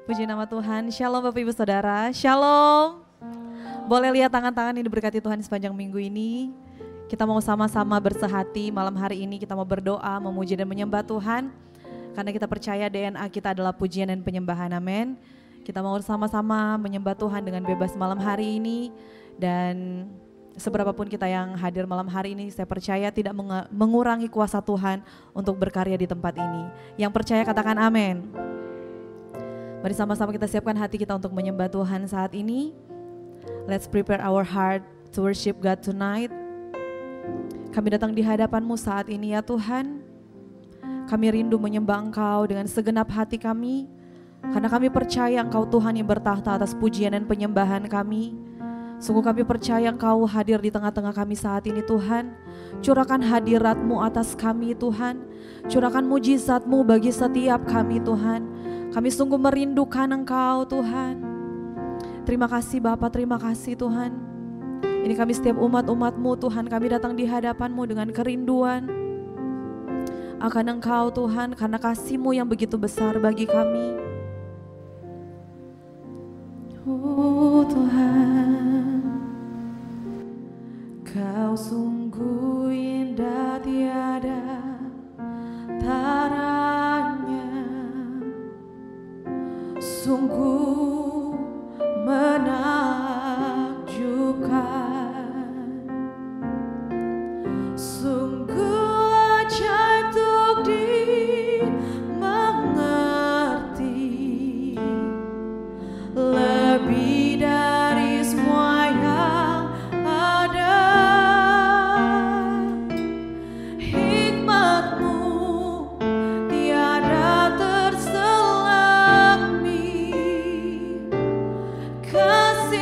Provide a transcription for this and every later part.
Puji nama Tuhan. Shalom Bapak Ibu Saudara. Shalom. Boleh lihat tangan-tangan yang diberkati Tuhan sepanjang minggu ini. Kita mau sama-sama bersehati malam hari ini, kita mau berdoa, memuji dan menyembah Tuhan. Karena kita percaya DNA kita adalah pujian dan penyembahan, amin. Kita mau sama-sama menyembah Tuhan dengan bebas malam hari ini. Dan seberapapun kita yang hadir malam hari ini, saya percaya tidak mengurangi kuasa Tuhan untuk berkarya di tempat ini. Yang percaya katakan amin. Mari sama-sama kita siapkan hati kita untuk menyembah Tuhan saat ini. Let's prepare our heart to worship God tonight. Kami datang di hadapan-Mu saat ini ya Tuhan. Kami rindu menyembah Engkau dengan segenap hati kami. Karena kami percaya Engkau Tuhan yang bertahta atas pujian dan penyembahan kami. Sungguh kami percaya Engkau hadir di tengah-tengah kami saat ini Tuhan. Curahkan hadirat-Mu atas kami Tuhan. Curahkan mujizat-Mu bagi setiap kami Tuhan. Kami sungguh merindukan Engkau Tuhan. Terima kasih Bapa, terima kasih Tuhan. Ini kami setiap umat-umat-Mu Tuhan, kami datang di hadapan-Mu dengan kerinduan akan Engkau Tuhan, karena kasih-Mu yang begitu besar bagi kami. Oh Tuhan, Kau sungguh indah tiada taranya, sungguh menakjubkan, sungguh ajaib untuk dimengerti, lebih dari semua yang ada. Hikmat-Mu tiada terselami, kasih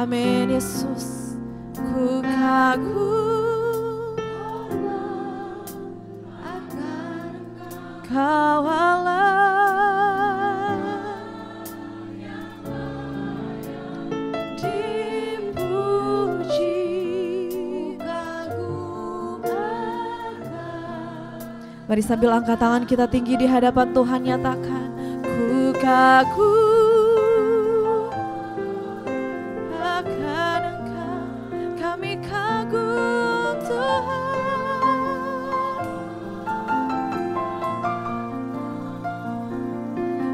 Amin Yesus. Ku kagum akan Kau Allah yang dipuji. Mari sambil angkat tangan kita tinggi di hadapan Tuhan, nyatakan ku kagum akan Engkau, kami kagum Tuhan.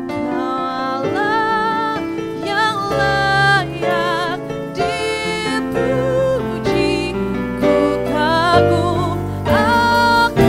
Kau Allah yang layak dipuji, ku kagum akan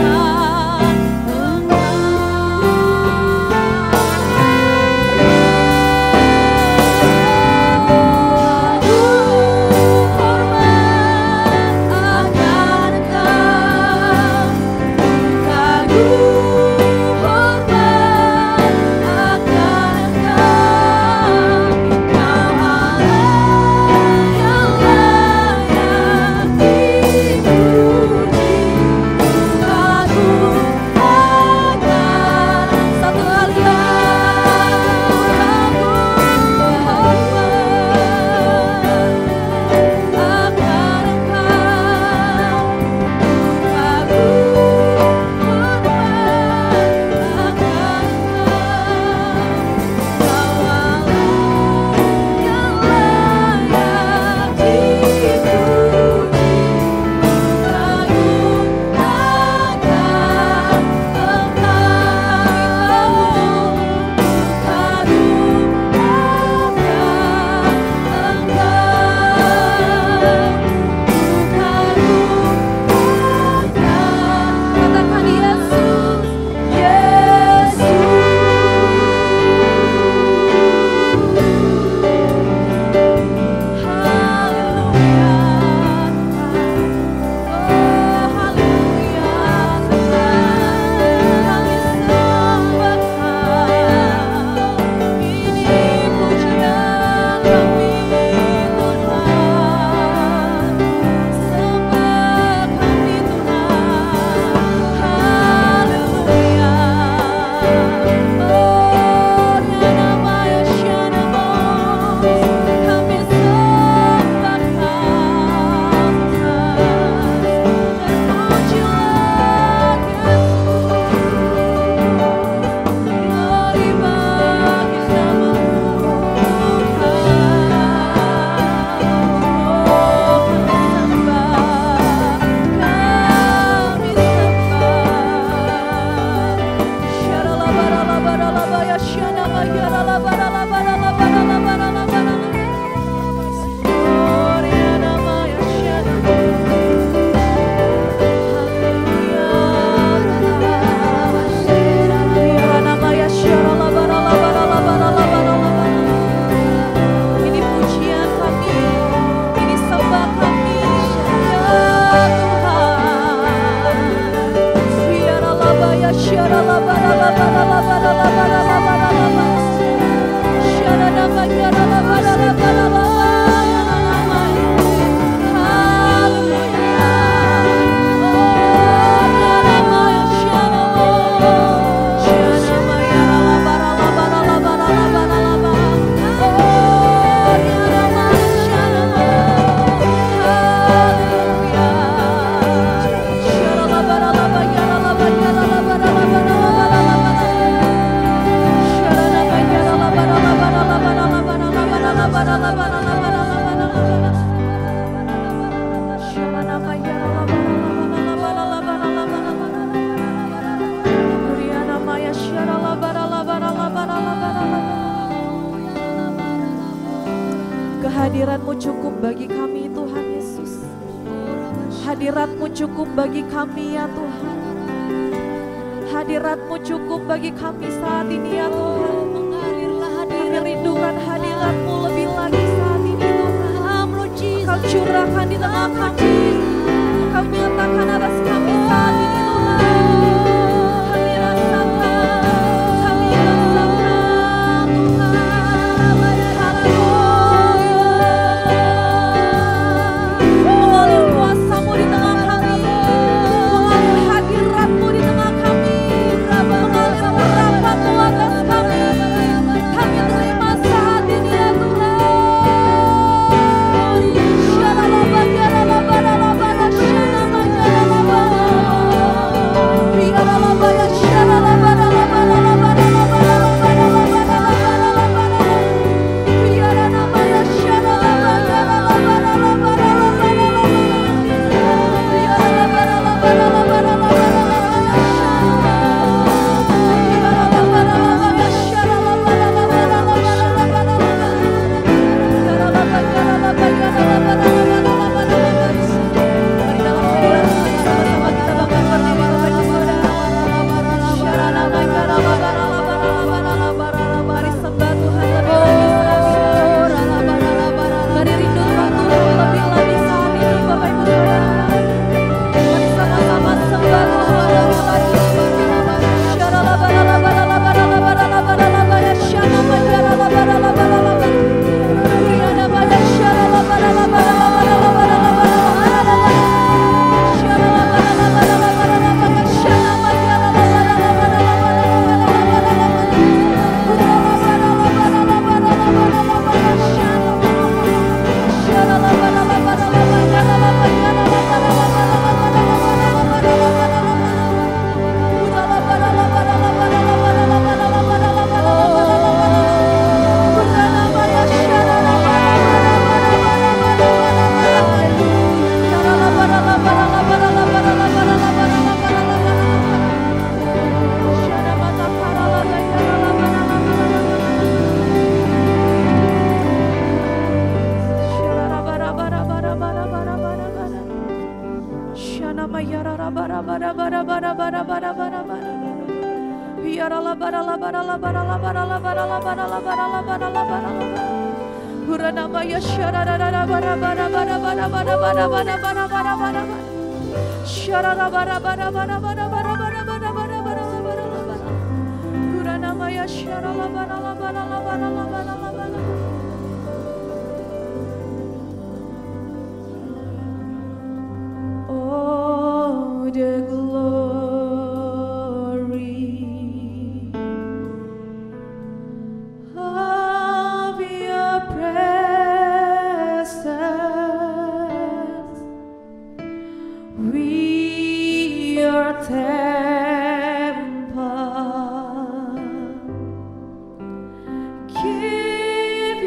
Kehadirat-Mu cukup bagi kami Tuhan Yesus. Hadirat-Mu cukup bagi kami ya Tuhan. Hadirat-Mu cukup bagi kami saat ini ya Tuhan. Kami rindukan hadirat-Mu lebih lagi saat ini Tuhan. Kau curahkan di tengah kami. Kau nyatakan atas kami saat ini Tuhan. Kami rasakan, kami rasakan Tuhan. Haleluya. Kami terima saat ini ya Tuhan. Oh, the glory of your presence. We are temple. Give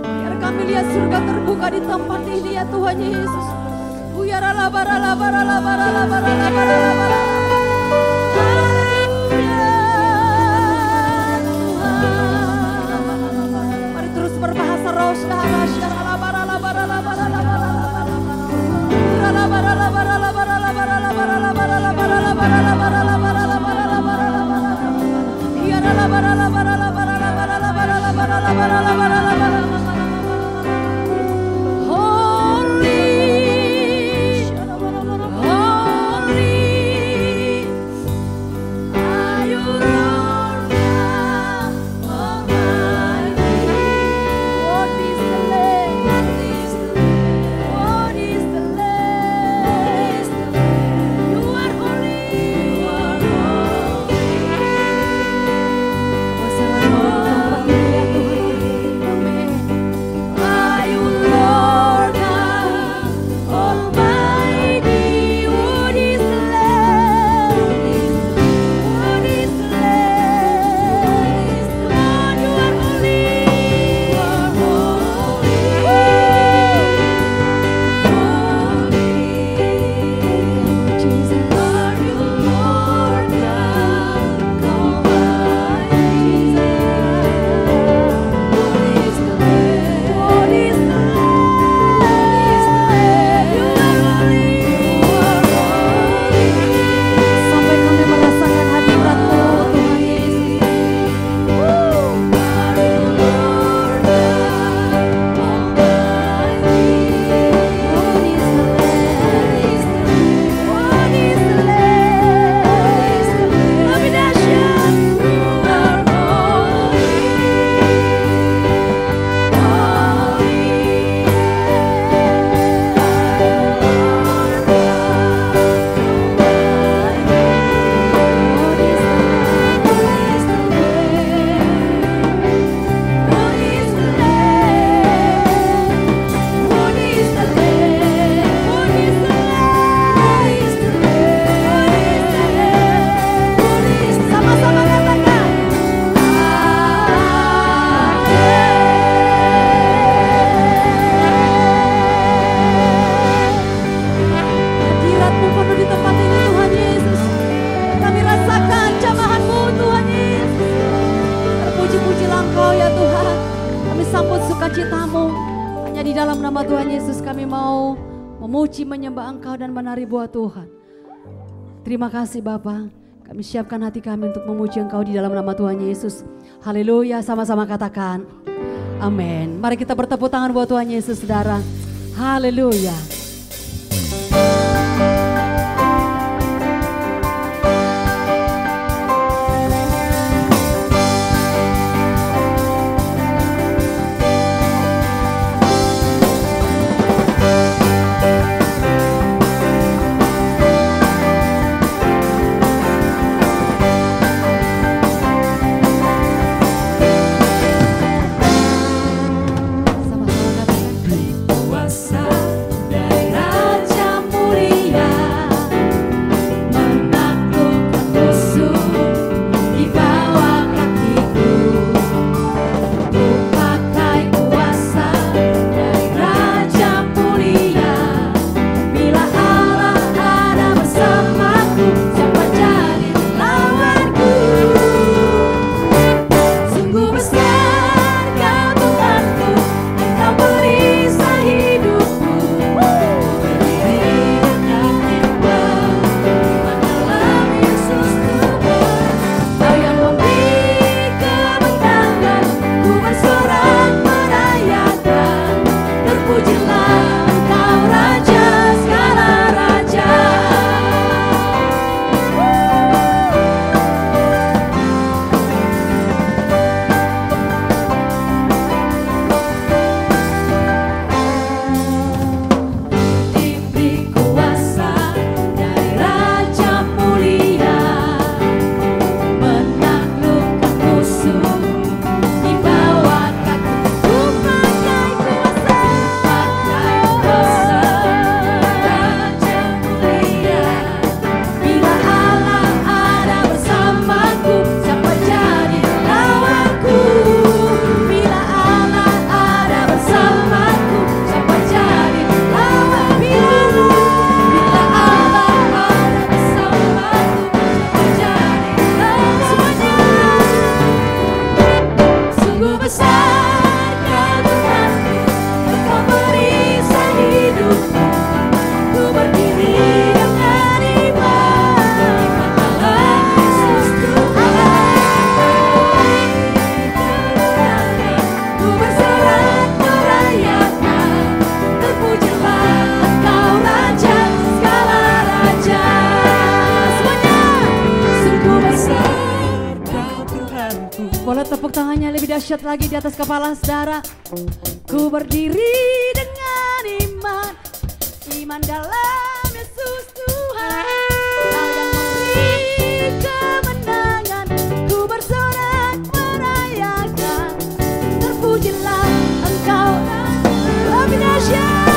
Biar kami lihat surga terbuka di tempat ini ya Tuhan Yesus. Mari terus berbahasa roh. sukacitamu. Hanya di dalam nama Tuhan Yesus kami mau memuji, menyembah Engkau dan menari buat Tuhan. Terima kasih Bapa. Kami siapkan hati kami untuk memuji Engkau di dalam nama Tuhan Yesus. Haleluya, sama-sama katakan amin. Mari kita bertepuk tangan buat Tuhan Yesus, saudara. Haleluya. Kuasa dan dahsyat lagi di atas kepala saudara. Ku berdiri dengan iman, iman dalam Yesus Tuhan. Kau yang memberi kemenangan, ku bersorak merayakan. Terpujilah Engkau lebih dahsyat.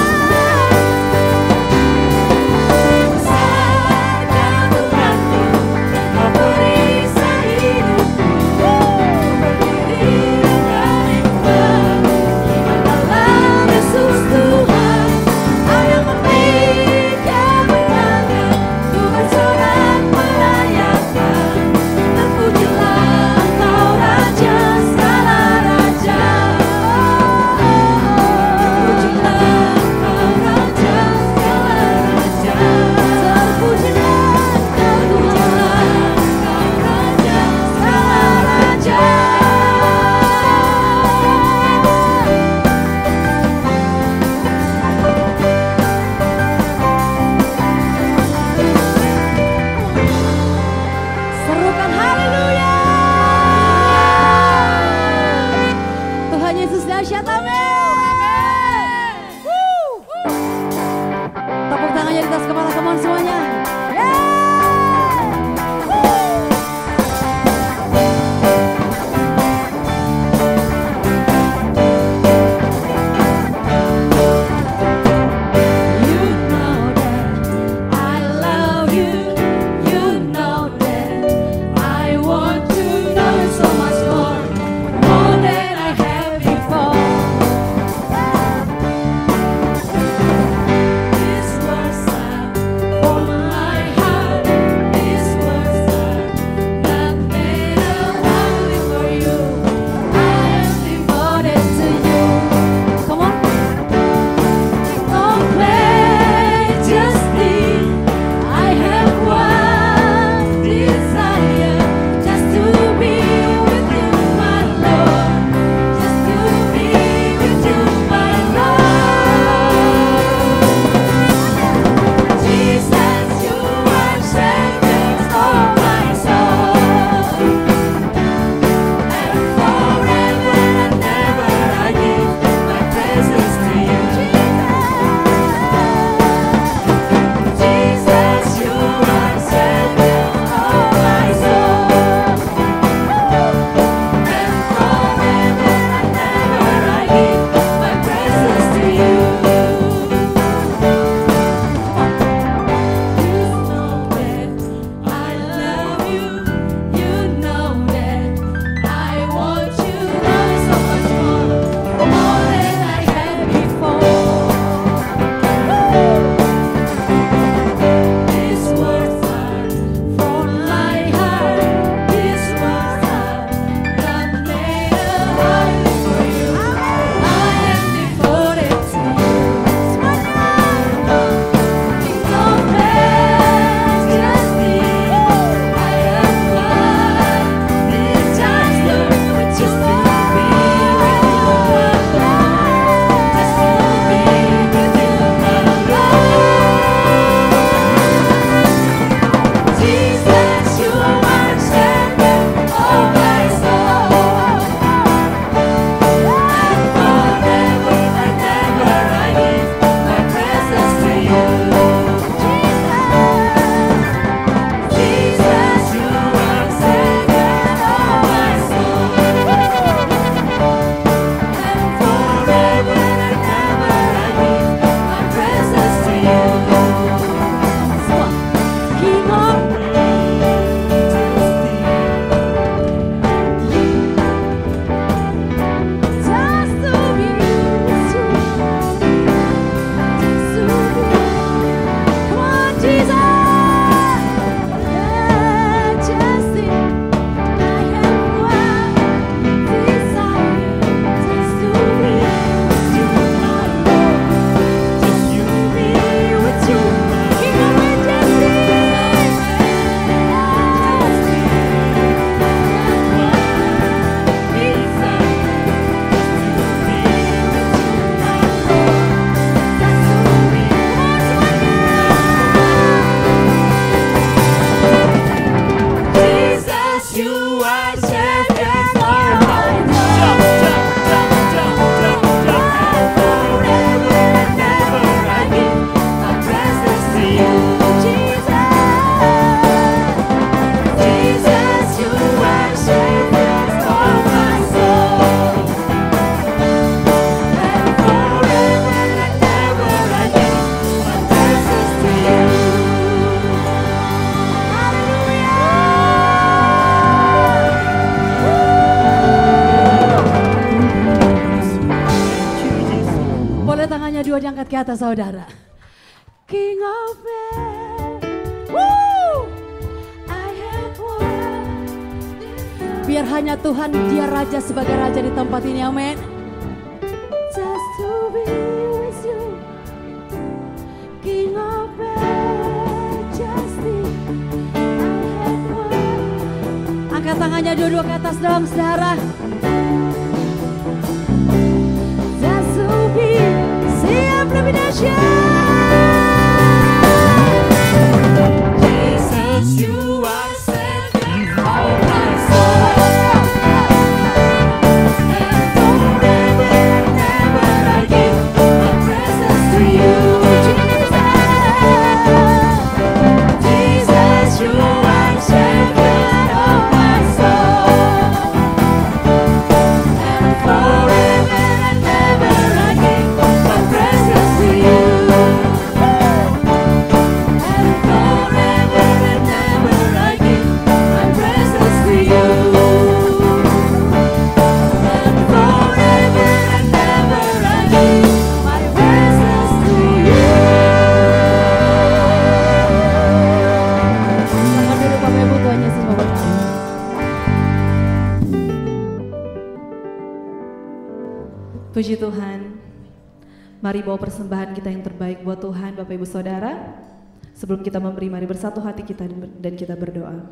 For my Boleh tangannya dua diangkat ke atas saudara. King of men, woo! I have one. Biar hanya Tuhan, dia raja sebagai raja di tempat ini, amin. Just to be with you, King of majesty, I have one. Angkat tangannya dua-dua ke atas dong, saudara. Just to be, siap lebih dahsyat. Jesus, you are Savior of my soul, and forever, never I give my presence to you. Jesus, you are Savior of my soul, and forever and never I give my presence to you. Puji Tuhan. Mari bawa persembahan kita yang terbaik buat Tuhan, Bapak Ibu Saudara. Sebelum kita memberi, mari bersatu hati kita dan kita berdoa.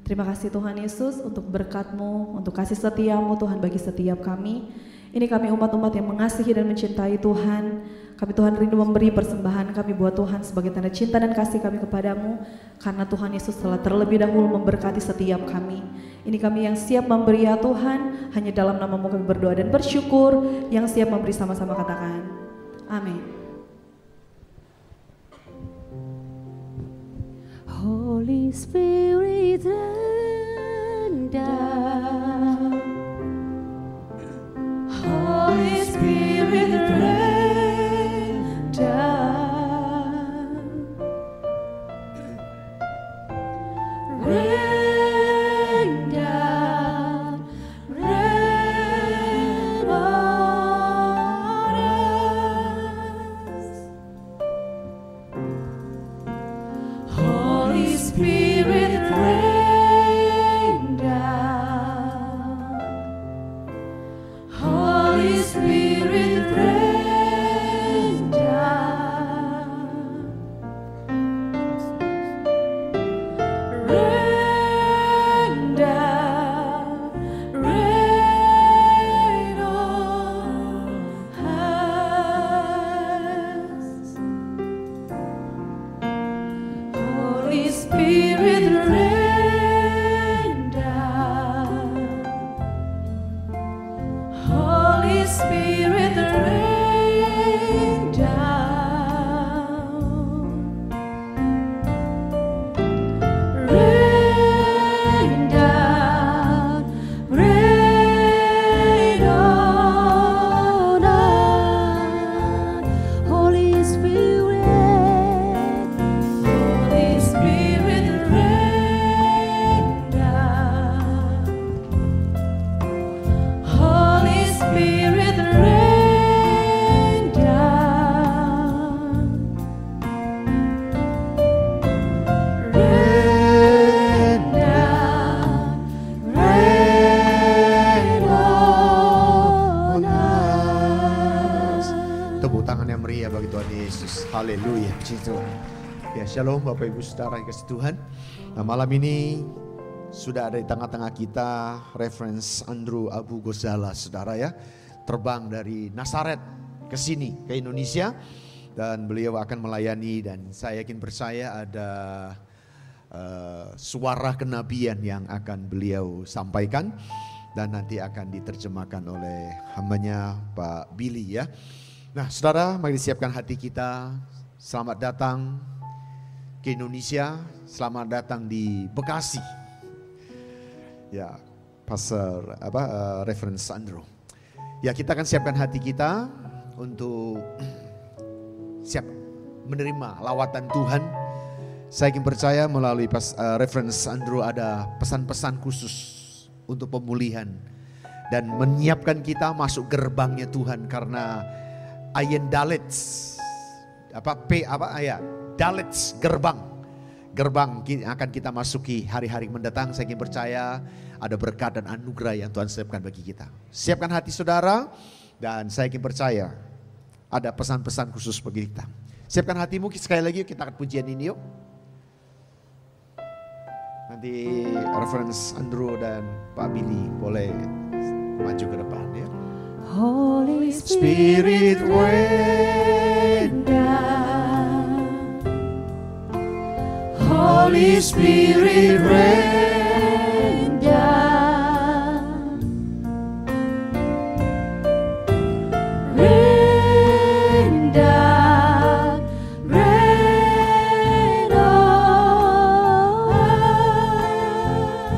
Terima kasih Tuhan Yesus untuk berkat-Mu, untuk kasih setia-Mu Tuhan bagi setiap kami. Ini kami umat-umat yang mengasihi dan mencintai Tuhan. Kami Tuhan rindu memberi persembahan kami buat Tuhan sebagai tanda cinta dan kasih kami kepadamu. Karena Tuhan Yesus telah terlebih dahulu memberkati setiap kami. Ini kami yang siap memberi ya Tuhan, hanya dalam nama-Mu kami berdoa dan bersyukur. Yang siap memberi sama-sama katakan, amin. Holy Spirit rain down. Holy Spirit rain down. Rain down, rain on us. Holy Spirit rain down. Holy Spirit rain down. Rain down, rain on us. Holy Spirit rain down. Holy Spirit rain down. Rain down, rain on us. Holy Spirit, Holy Spirit rain down. Holy Spirit rain down. Rain down, rain on us. Tepuk tangan yang meriah bagi Tuhan Yesus. Haleluya. Puji Tuhan. Ya, shalom Bapak Ibu Saudara yang kasih Tuhan. Nah, malam ini sudah ada di tengah-tengah kita Reverend Andrew Abu Ghazala, saudara ya. Terbang dari Nazaret ke sini, ke Indonesia. Dan beliau akan melayani dan saya yakin percaya ada suara kenabian yang akan beliau sampaikan. Dan nanti akan diterjemahkan oleh hambanya Pak Billy ya. Nah saudara, mari siapkan hati kita. Selamat datang ke Indonesia, selamat datang di Bekasi. Ya, Pastor Reverend Andrew. Ya, kita akan siapkan hati kita untuk siap menerima lawatan Tuhan. Saya ingin percaya melalui Reverend Andrew ada pesan-pesan khusus untuk pemulihan dan menyiapkan kita masuk gerbangnya Tuhan, karena Ayen Dalits. Dalits gerbang. Gerbang akan kita masuki hari-hari mendatang. Saya ingin percaya ada berkat dan anugerah yang Tuhan siapkan bagi kita. Siapkan hati saudara, dan saya ingin percaya ada pesan-pesan khusus bagi kita. Siapkan hatimu, sekali lagi kita akan pujian ini yuk. Nanti reference Andrew dan Pak Billy boleh maju ke depan ya. Holy Spirit rain down. Holy Spirit rain down. Rain down. Rain on us.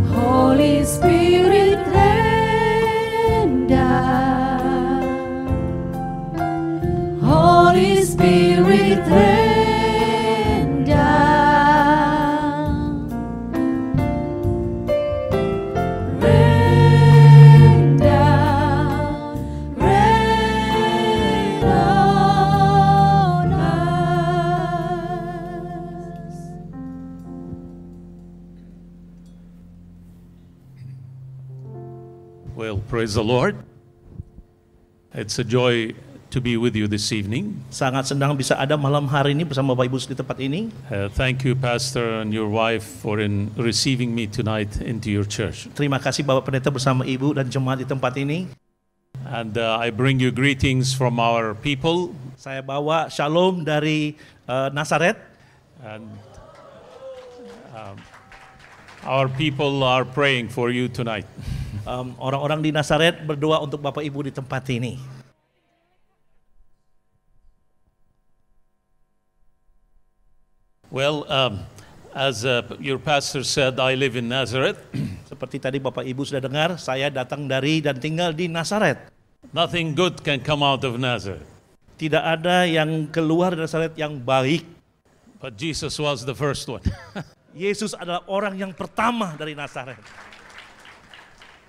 Holy Spirit rain down. Holy Spirit rain down. Rain down. Rain on us. Well, praise the Lord. It's a joy to be with you this evening. Sangat senang bisa ada malam hari ini bersama Bapak Ibu di tempat ini. Thank you, Pastor and your wife, for receiving me tonight into your church. Terima kasih Bapak Pendeta bersama Ibu dan jemaat di tempat ini. And I bring you greetings from our people. Saya bawa shalom dari Nazaret. And our people are praying for you tonight. Orang-orang di Nazaret berdoa untuk Bapak Ibu di tempat ini. Well, as your pastor said, I live in Nazareth. Seperti tadi Bapak Ibu sudah dengar, saya datang dari dan tinggal di Nazaret. Nothing good can come out of Nazareth. Tidak ada yang keluar dari Nazaret yang baik. But Jesus was the first one. Yesus adalah orang yang pertama dari Nazaret.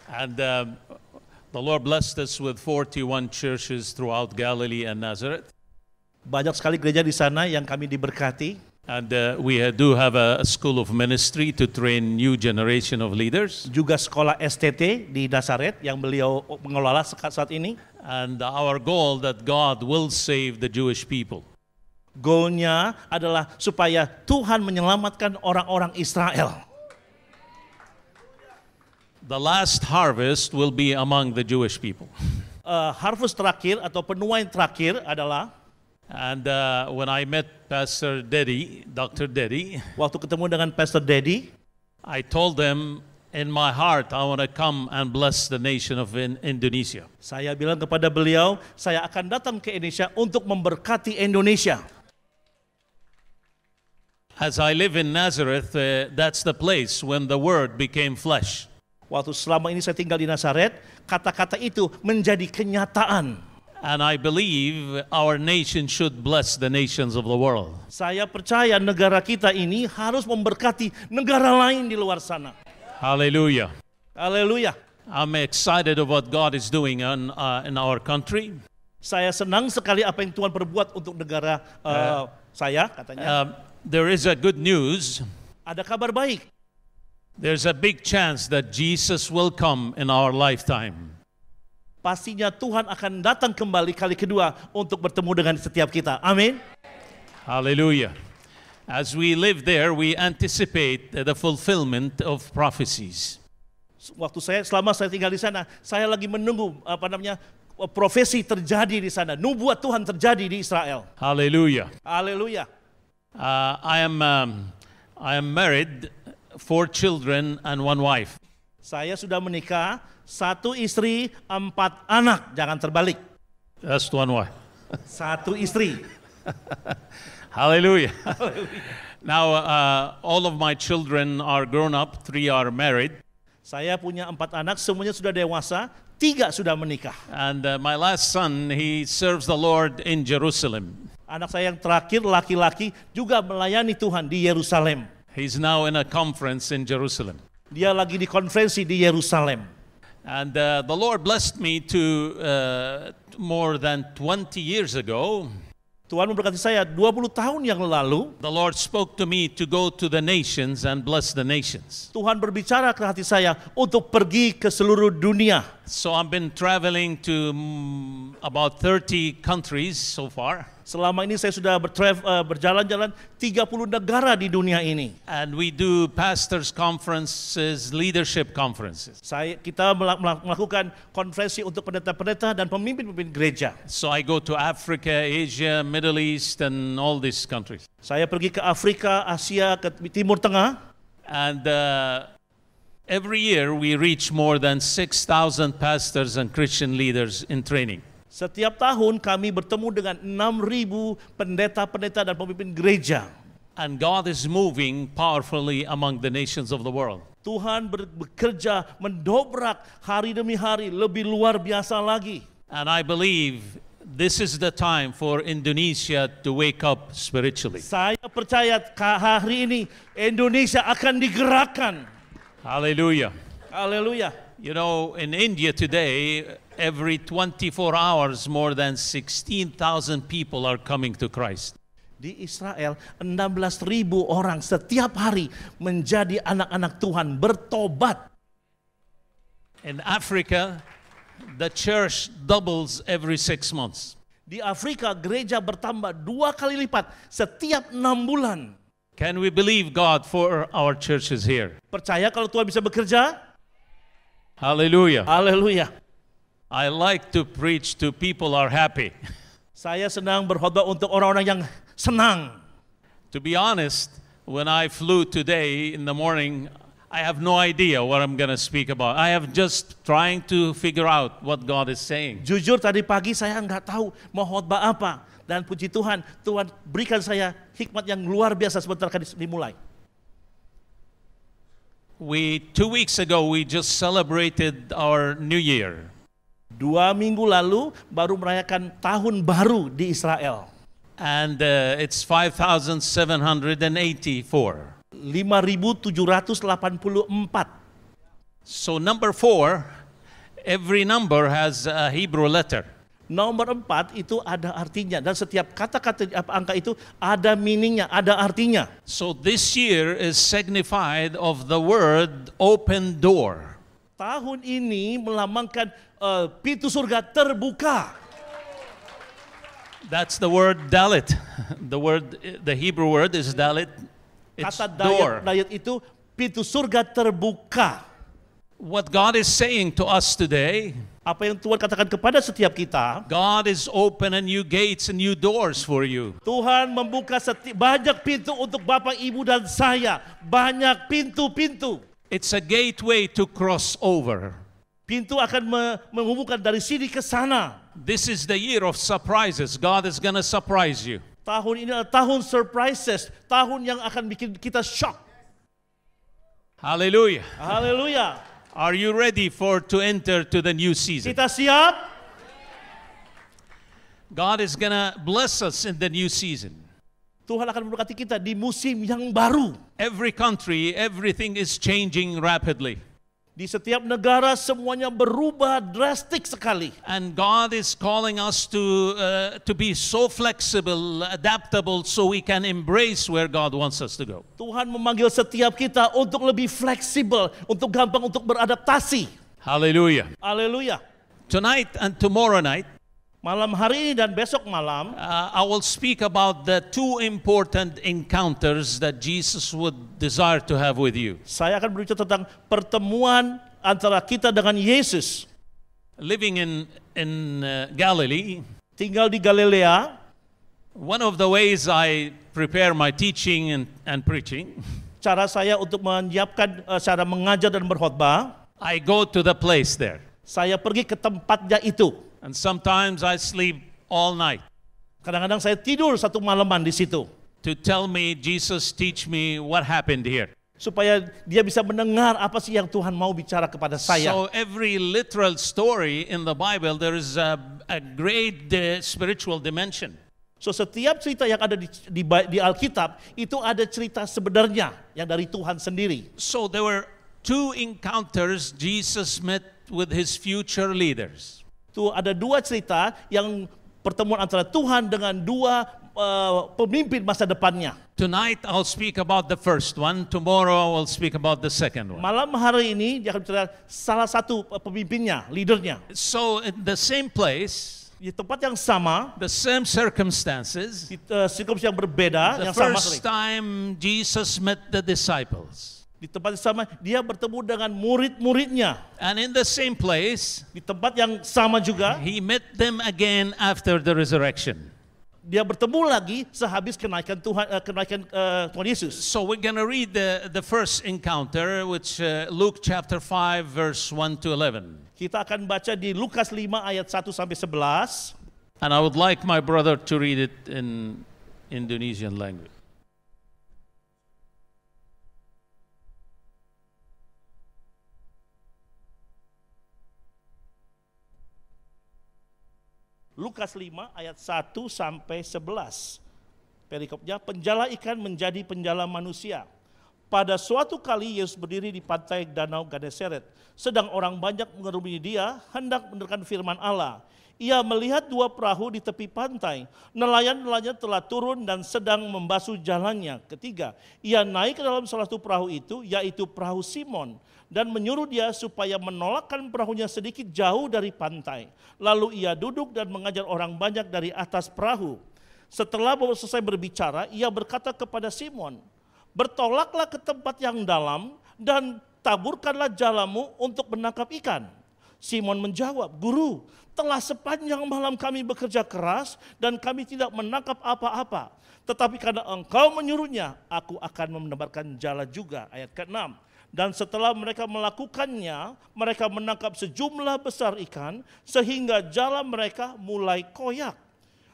And the Lord blessed us with 41 churches throughout Galilee and Nazareth. Banyak sekali gereja di sana yang kami diberkati. And we do have a school of ministry to train new generation of leaders. Juga sekolah STT di Nazaret yang beliau mengelola saat ini. And our goal that God will save the Jewish people. Goalnya adalah supaya Tuhan menyelamatkan orang-orang Israel. The last harvest will be among the Jewish people. Harvest terakhir atau penuai terakhir adalah. And when I met Pastor Dedi, Dr. Dedi, Waktu ketemu dengan Pastor Dedi, I told them in my heart I want to come and bless the nation of Indonesia. saya bilang kepada beliau, saya akan datang ke Indonesia untuk memberkati Indonesia. As I live in Nazareth, that's the place when the word became flesh. Waktu selama ini saya tinggal di Nazaret, kata-kata itu menjadi kenyataan. And I believe our nation should bless the nations of the world. Saya percaya negara kita ini harus memberkati negara lain di luar sana. Hallelujah. Haleluya. I'm excited of what God is doing in our country. Saya senang sekali apa yang Tuhan perbuat untuk negara saya, katanya. There is a good news. Ada kabar baik. There's a big chance that Jesus will come in our lifetime. Pastinya Tuhan akan datang kembali kali kedua untuk bertemu dengan setiap kita. Amin. Hallelujah. As we live there, we anticipate the fulfillment of prophecies. Selama saya tinggal di sana, saya lagi menunggu profesi terjadi di sana. Nubuat Tuhan terjadi di Israel. Hallelujah. Haleluya. I am married, 4 children and 1 wife. Saya sudah menikah, 1 istri, 4 anak. Jangan terbalik. That's 1 wife. 1 istri. Hallelujah. Now, all of my children are grown up, 3 are married. Saya punya 4 anak, semuanya sudah dewasa, 3 sudah menikah. And my last son, he serves the Lord in Jerusalem. Anak saya yang terakhir, laki-laki, juga melayani Tuhan di Yerusalem. He's now in a conference in Jerusalem. Dia lagi di konferensi di Yerusalem. And the Lord blessed me to more than 20 years ago. Tuhan memberkati saya 20 tahun yang lalu. The Lord spoke to me to go to the nations and bless the nations. Tuhan berbicara ke hati saya untuk pergi ke seluruh dunia. So I've been traveling to about 30 countries so far. Selama ini saya sudah berjalan-jalan 30 negara di dunia ini. And we do pastors' conferences, leadership conferences. Kita melakukan konferensi untuk pendeta-pendeta dan pemimpin-pemimpin gereja. So I go to Africa, Asia, Middle East, and all these countries. Saya pergi ke Afrika, Asia, ke Timur Tengah. And every year we reach more than 6,000 pastors and Christian leaders in training. Setiap tahun kami bertemu dengan 6.000 pendeta-pendeta dan pemimpin gereja. And God is moving powerfully among the nations of the world. Tuhan bekerja mendobrak hari demi hari lebih luar biasa lagi. And I believe this is the time for Indonesia to wake up spiritually. Saya percaya hari ini Indonesia akan digerakkan. Hallelujah. Haleluya. You know, in India today, every 24 hours, more than 16,000 people are coming to Christ. Di Israel, 16.000 orang setiap hari menjadi anak-anak Tuhan, bertobat. In Africa, the church doubles every 6 months. Di Afrika, gereja bertambah 2 kali lipat setiap 6 bulan. Can we believe God for our churches here? Percaya kalau Tuhan bisa bekerja? Hallelujah. Haleluya. I like to preach to people who are happy. Saya senang berkhotbah untuk orang-orang yang senang. To be honest, when I flew today in the morning, I have no idea what I'm going to speak about. I have just trying to figure out what God is saying. Jujur tadi pagi saya nggak tahu mau khotbah apa. Dan puji Tuhan, Tuhan berikan saya hikmat yang luar biasa sebentar akan dimulai. 2 weeks ago, we just celebrated our New Year. 2 minggu lalu baru merayakan tahun baru di Israel. And it's 5,784. 5.784. So number 4, every number has a Hebrew letter. Nomor 4 itu ada artinya dan setiap kata-kata angka itu ada meaningnya, ada artinya. So this year is signified of the word open door. Tahun ini melambangkan pintu surga terbuka. That's the word dalit. The Hebrew word is dalit. It's Kata door. dayat itu pintu surga terbuka. What God is saying to us today, Apa yang Tuhan katakan kepada setiap kita, God is open a new gates and new doors for you. Tuhan membuka banyak pintu untuk Bapak, Ibu dan saya. Banyak pintu-pintu. It's a gateway to cross over. Pintu akan menghubungkan dari sini ke sana. This is the year of surprises. God is going to surprise you. Tahun ini adalah tahun surprises. Tahun yang akan bikin kita shock. Hallelujah. Haleluya. Are you ready to enter to the new season? Kita siap? God is going to bless us in the new season. Tuhan akan memberkati kita di musim yang baru. Every country, everything is changing rapidly. Di setiap negara semuanya berubah drastik sekali. And God is calling us to be so flexible, adaptable, so we can embrace where God wants us to go. Tuhan memanggil setiap kita untuk lebih fleksibel, untuk gampang untuk beradaptasi. Hallelujah. Haleluya. Tonight and tomorrow night, Malam hari ini dan besok malam, I will speak about the 2 important encounters that Jesus would desire to have with you. saya akan berbicara tentang pertemuan antara kita dengan Yesus. Living in Galilee, Tinggal di Galilea, one of the ways I prepare my teaching and preaching, cara saya untuk menyiapkan cara mengajar dan berkhotbah, I go to the place there. saya pergi ke tempatnya itu. And sometimes I sleep all night Kadang-kadang saya tidur satu malaman di situ. to tell me, Jesus, teach me what happened here. Supaya dia bisa mendengar apa sih yang Tuhan mau bicara kepada saya. So every literal story in the Bible, there is a great spiritual dimension. So setiap cerita yang ada di Alkitab, itu ada cerita sebenarnya yang dari Tuhan sendiri. So there were 2 encounters Jesus met with his future leaders. Tuh ada dua cerita yang pertemuan antara Tuhan dengan dua pemimpin masa depannya. Tonight I'll speak about the first one. Tomorrow I will speak about the second one. Malam hari ini dia akan bicara salah satu pemimpinnya, leadernya. So in the same place, Di tempat yang sama, the same circumstances, di circumstance yang berbeda, the yang sama first sekali. time Jesus met the disciples. Di tempat yang sama, dia bertemu dengan murid-muridnya. And in the same place, Di tempat yang sama juga, he met them again after the resurrection. dia bertemu lagi sehabis kenaikan Tuhan Yesus. So we're going to read the first encounter, which Luke chapter 5, verse 1 to 11. Kita akan baca di Lukas 5 ayat 1 sampai 11. And I would like my brother to read it in Indonesian language. Lukas 5 ayat 1 sampai 11. Perikopnya, penjala ikan menjadi penjala manusia. Pada suatu kali Yesus berdiri di pantai Danau Genesaret. Sedang orang banyak mengerumuni dia, hendak mendengarkan firman Allah. Ia melihat dua perahu di tepi pantai. Nelayan-nelayan telah turun dan sedang membasuh jalannya. Ketiga, ia naik ke dalam salah satu perahu itu, yaitu perahu Simon, dan menyuruh dia supaya menolakkan perahunya sedikit jauh dari pantai. Lalu ia duduk dan mengajar orang banyak dari atas perahu. Setelah selesai berbicara, ia berkata kepada Simon, bertolaklah ke tempat yang dalam dan taburkanlah jalamu untuk menangkap ikan. Simon menjawab, Guru, telah sepanjang malam kami bekerja keras dan kami tidak menangkap apa-apa. Tetapi karena engkau menyuruhnya, aku akan menebarkan jala juga. Ayat ke-6. Dan setelah mereka melakukannya, mereka menangkap sejumlah besar ikan sehingga jala mereka mulai koyak.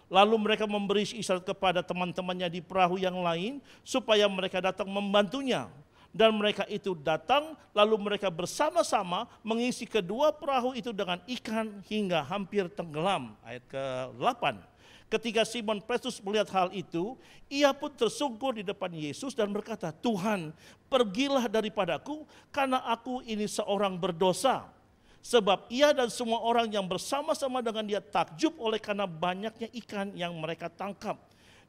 Lalu mereka memberi isyarat kepada teman-temannya di perahu yang lain supaya mereka datang membantunya. Dan mereka itu datang, lalu mereka bersama-sama mengisi kedua perahu itu dengan ikan hingga hampir tenggelam. Ayat ke-8. Ketika Simon Petrus melihat hal itu, ia pun tersungkur di depan Yesus dan berkata, Tuhan, pergilah daripadaku karena aku ini seorang berdosa. Sebab ia dan semua orang yang bersama-sama dengan dia takjub oleh karena banyaknya ikan yang mereka tangkap.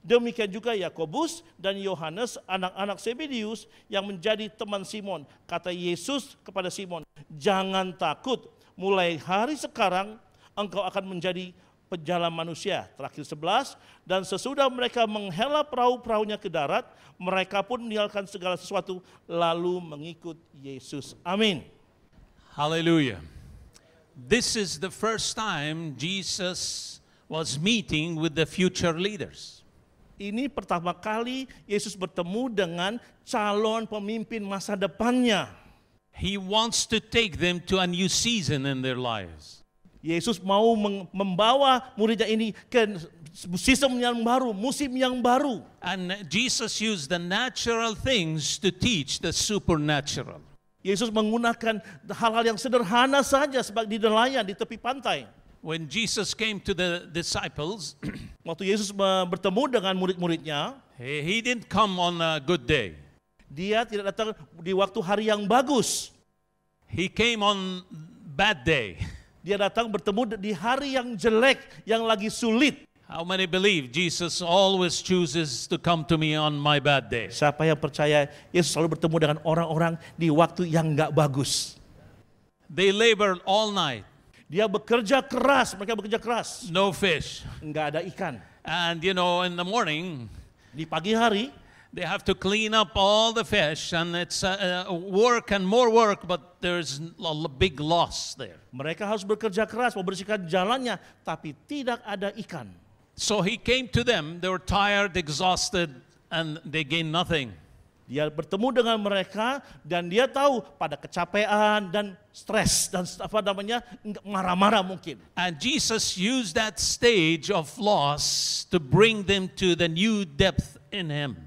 Demikian juga Yakobus dan Yohanes, anak-anak Zebedeus yang menjadi teman Simon. Kata Yesus kepada Simon, jangan takut, mulai hari sekarang engkau akan menjadi penjala manusia. Terakhir 11, dan sesudah mereka menghela perahu-perahunya ke darat, mereka pun meninggalkan segala sesuatu lalu mengikut Yesus. Amin. Hallelujah. This is the first time Jesus was meeting with the future leaders. Ini pertama kali Yesus bertemu dengan calon pemimpin masa depannya. He wants to take them to a new season in their lives. Yesus mau membawa muridnya ini ke sistem yang baru, musim yang baru. And Jesus used the natural things to teach the supernatural. Yesus menggunakan hal-hal yang sederhana saja sebagai di nelayan di tepi pantai. When Jesus came to the disciples, Waktu Yesus bertemu dengan murid-muridnya, he didn't come on a good day. dia tidak datang di waktu hari yang bagus. He came on bad day. Dia datang bertemu di hari yang jelek, yang lagi sulit. How many believe Jesus always chooses to come to me on my bad day? Siapa yang percaya Yesus selalu bertemu dengan orang-orang di waktu yang enggak bagus. They labored all night, Dia bekerja keras, mereka bekerja keras. no fish. Enggak ada ikan. And you know, in the morning, Di pagi hari, they have to clean up all the fish, and it's work and more work, but there's a big loss there. mereka harus bekerja keras membersihkan jalannya, tapi tidak ada ikan. So he came to them, they were tired, exhausted, and they gained nothing. Dia bertemu dengan mereka dan dia tahu pada kecapean dan stres dan marah-marah mungkin. And Jesus used that stage of loss to bring them to the new depth in him.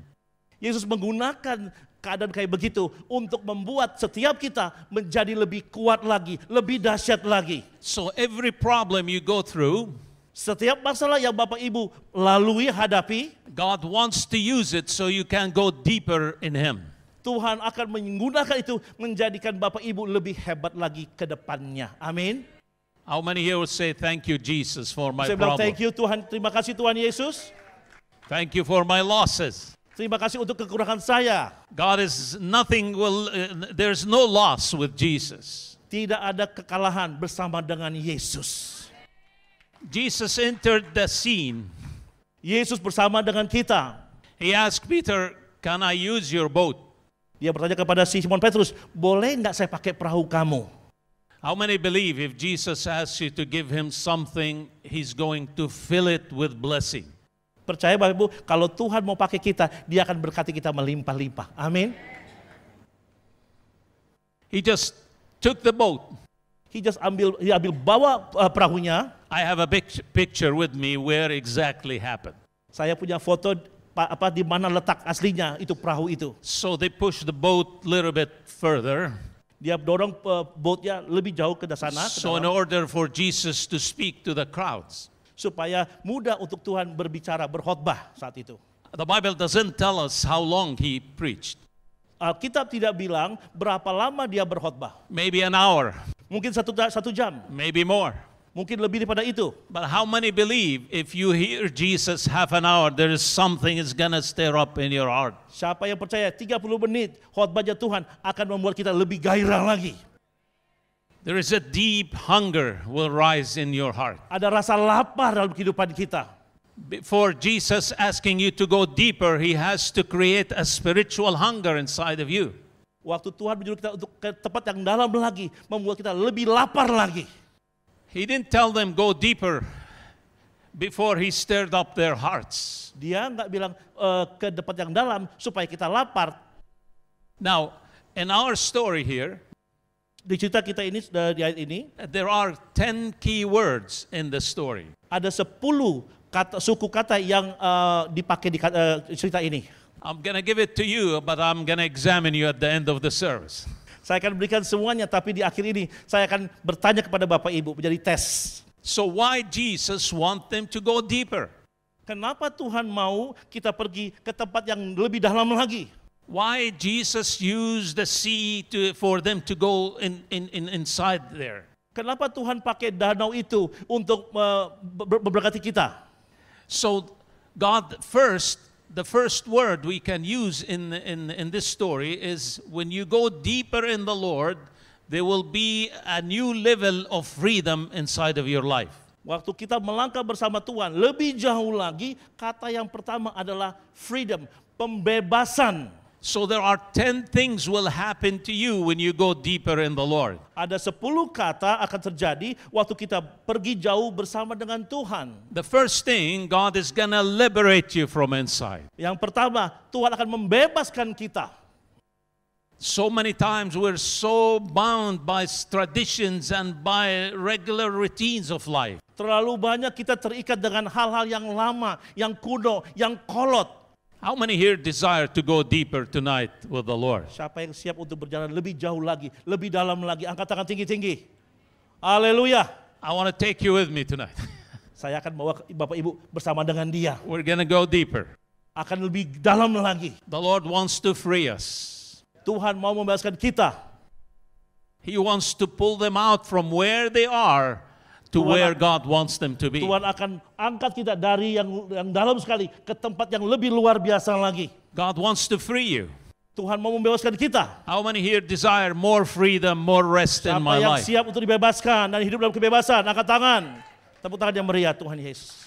Yesus menggunakan keadaan kayak begitu untuk membuat setiap kita menjadi lebih kuat lagi, lebih dahsyat lagi. So every problem you go through, Setiap masalah yang Bapak Ibu lalui, hadapi, God wants to use it so you can go deeper in him. Tuhan akan menggunakan itu menjadikan Bapak Ibu lebih hebat lagi ke depannya. Amin. How many here would say, thank you, Jesus, for my Saya bilang problem? thank you Tuhan, terima kasih Tuhan Yesus. Thank you for my losses. Terima kasih untuk kekurangan saya. God is nothing, there's no loss with Jesus. Tidak ada kekalahan bersama dengan Yesus. Jesus entered the scene. Yesus bersama dengan kita. He asked Peter, can I use your boat? Dia bertanya kepada Simon Petrus, boleh nggak saya pakai perahu kamu? How many believe if Jesus asks you to give him something, he's going to fill it with blessing? Percaya Bapak Ibu, kalau Tuhan mau pakai kita, dia akan berkati kita melimpah-limpah. Amin. He just took the boat. Dia ambil bawa perahunya. I have a picture with me where exactly happened. Saya punya foto di mana letak aslinya itu perahu itu. So they pushed the boat a little bit further. Dia dorong boatnya lebih jauh ke sana. So in order for Jesus to speak to the crowds. Supaya mudah untuk Tuhan berbicara, berkhotbah saat itu. The Bible doesn't tell us how long he preached. Alkitab tidak bilang berapa lama dia berkhotbah. Maybe an hour. Mungkin satu jam. Maybe more. Mungkin lebih daripada itu. But how many believe if you hear Jesus half an hour, there is something is gonna stir up in your heart? Siapa yang percaya 30 menit khotbahnya Tuhan akan membuat kita lebih gairah lagi. There is a deep hunger will rise in your heart. Ada rasa lapar dalam kehidupan kita. Before Jesus asking you to go deeper, he has to create a spiritual hunger inside of you. Waktu Tuhan menyuruh kita untuk ke tempat yang dalam lagi, membuat kita lebih lapar lagi. He didn't tell them go deeper before he stirred up their hearts. Dia nggak bilang ke tempat yang dalam supaya kita lapar. Now, in our story here, di cerita kita ini, di ayat ini, there are 10 key words in the story. Ada 10 suku kata yang dipakai di cerita ini. I'm gonna give it to you, but I'm gonna examine you at the end of the service. Saya akan berikan semuanya, tapi di akhir ini saya akan bertanya kepada Bapak Ibu, menjadi tes. So why Jesus want them to go deeper? Kenapa Tuhan mau kita pergi ke tempat yang lebih dalam lagi? Why Jesus used the sea for them to go inside there? Kenapa Tuhan pakai danau itu untuk memberkati kita? So God the first word we can use in this story is when you go deeper in the Lord, there will be a new level of freedom inside of your life. Waktu kita melangkah bersama Tuhan, lebih jauh lagi, kata yang pertama adalah freedom, pembebasan. So there are 10 things will happen to you when you go deeper in the Lord. Ada 10 kata akan terjadi waktu kita pergi jauh bersama dengan Tuhan. The first thing, God is gonna liberate you from inside. Yang pertama, Tuhan akan membebaskan kita. So many times we're so bound by traditions and by regular routines of life. Terlalu banyak kita terikat dengan hal-hal yang lama, yang kuno, yang kolot. How many here desire to go deeper tonight with the Lord? Siapa yang siap untuk berjalan lebih jauh lagi, lebih dalam lagi? Angkat tangan tinggi-tinggi. Haleluya. I want to take you with me tonight. Saya akan bawa Bapak Ibu bersama dengan dia. We're gonna go deeper. Akan lebih dalam lagi. The Lord wants to free us. Tuhan mau membebaskan kita. He wants to pull them out from where they are to where God wants them to be. Tuhan akan angkat kita dari yang dalam sekali ke tempat yang lebih luar biasa lagi. God wants to free you. Tuhan mau membebaskan kita. How many here desire more freedom, more rest in my Siapa yang life? siap untuk dibebaskan dan hidup dalam kebebasan? Angkat tangan. Tepuk tangan yang meriah Tuhan Yesus.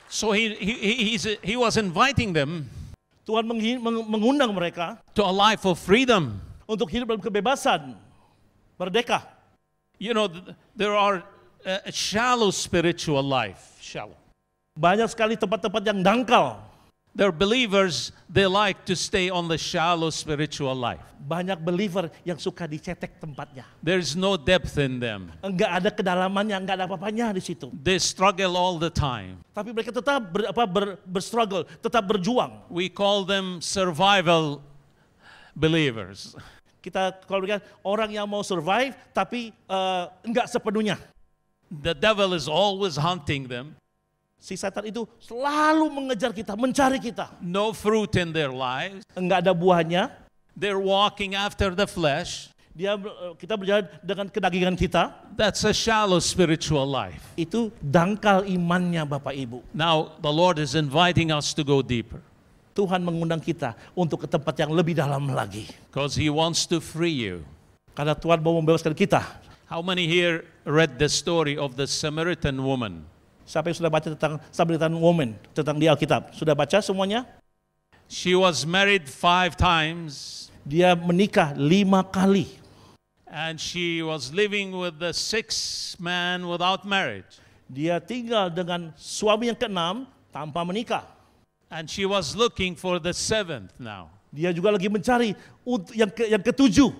So he was inviting them Tuhan mengundang mereka to a life of freedom. untuk hidup dalam kebebasan, merdeka. You know, there are a shallow spiritual life. Shallow. Banyak sekali tempat-tempat yang dangkal. There are believers, they like to stay on the shallow spiritual life. Banyak believer yang suka dicetek tempatnya. There's no depth in them. Enggak ada kedalamannya, enggak ada apa-apanya di situ. They struggle all the time. Tapi mereka tetap berstruggle, tetap berjuang. We call them survival believers. Kita kalau bilang orang yang mau survive tapi enggak sepenuhnya. The devil is always hunting them. Si setan itu selalu mengejar kita, mencari kita. No fruit in their lives. Enggak ada buahnya. They're walking after the flesh. Kita berjalan dengan kedagingan kita. That's a shallow spiritual life. Itu dangkal imannya Bapak Ibu. Now, the Lord is inviting us to go deeper Tuhan mengundang kita untuk ke tempat yang lebih dalam lagi. because He wants to free you. Karena Tuhan mau membebaskan kita. How many here read the story of the Samaritan woman? Siapa yang sudah baca tentang Samaritan woman, tentang di Alkitab? Sudah baca semuanya? She was married 5 times Dia menikah 5 kali. and she was living with the 6th man without marriage. Dia tinggal dengan suami yang ke-6 tanpa menikah. And she was looking for the 7th now. Dia juga lagi mencari yang ke-7.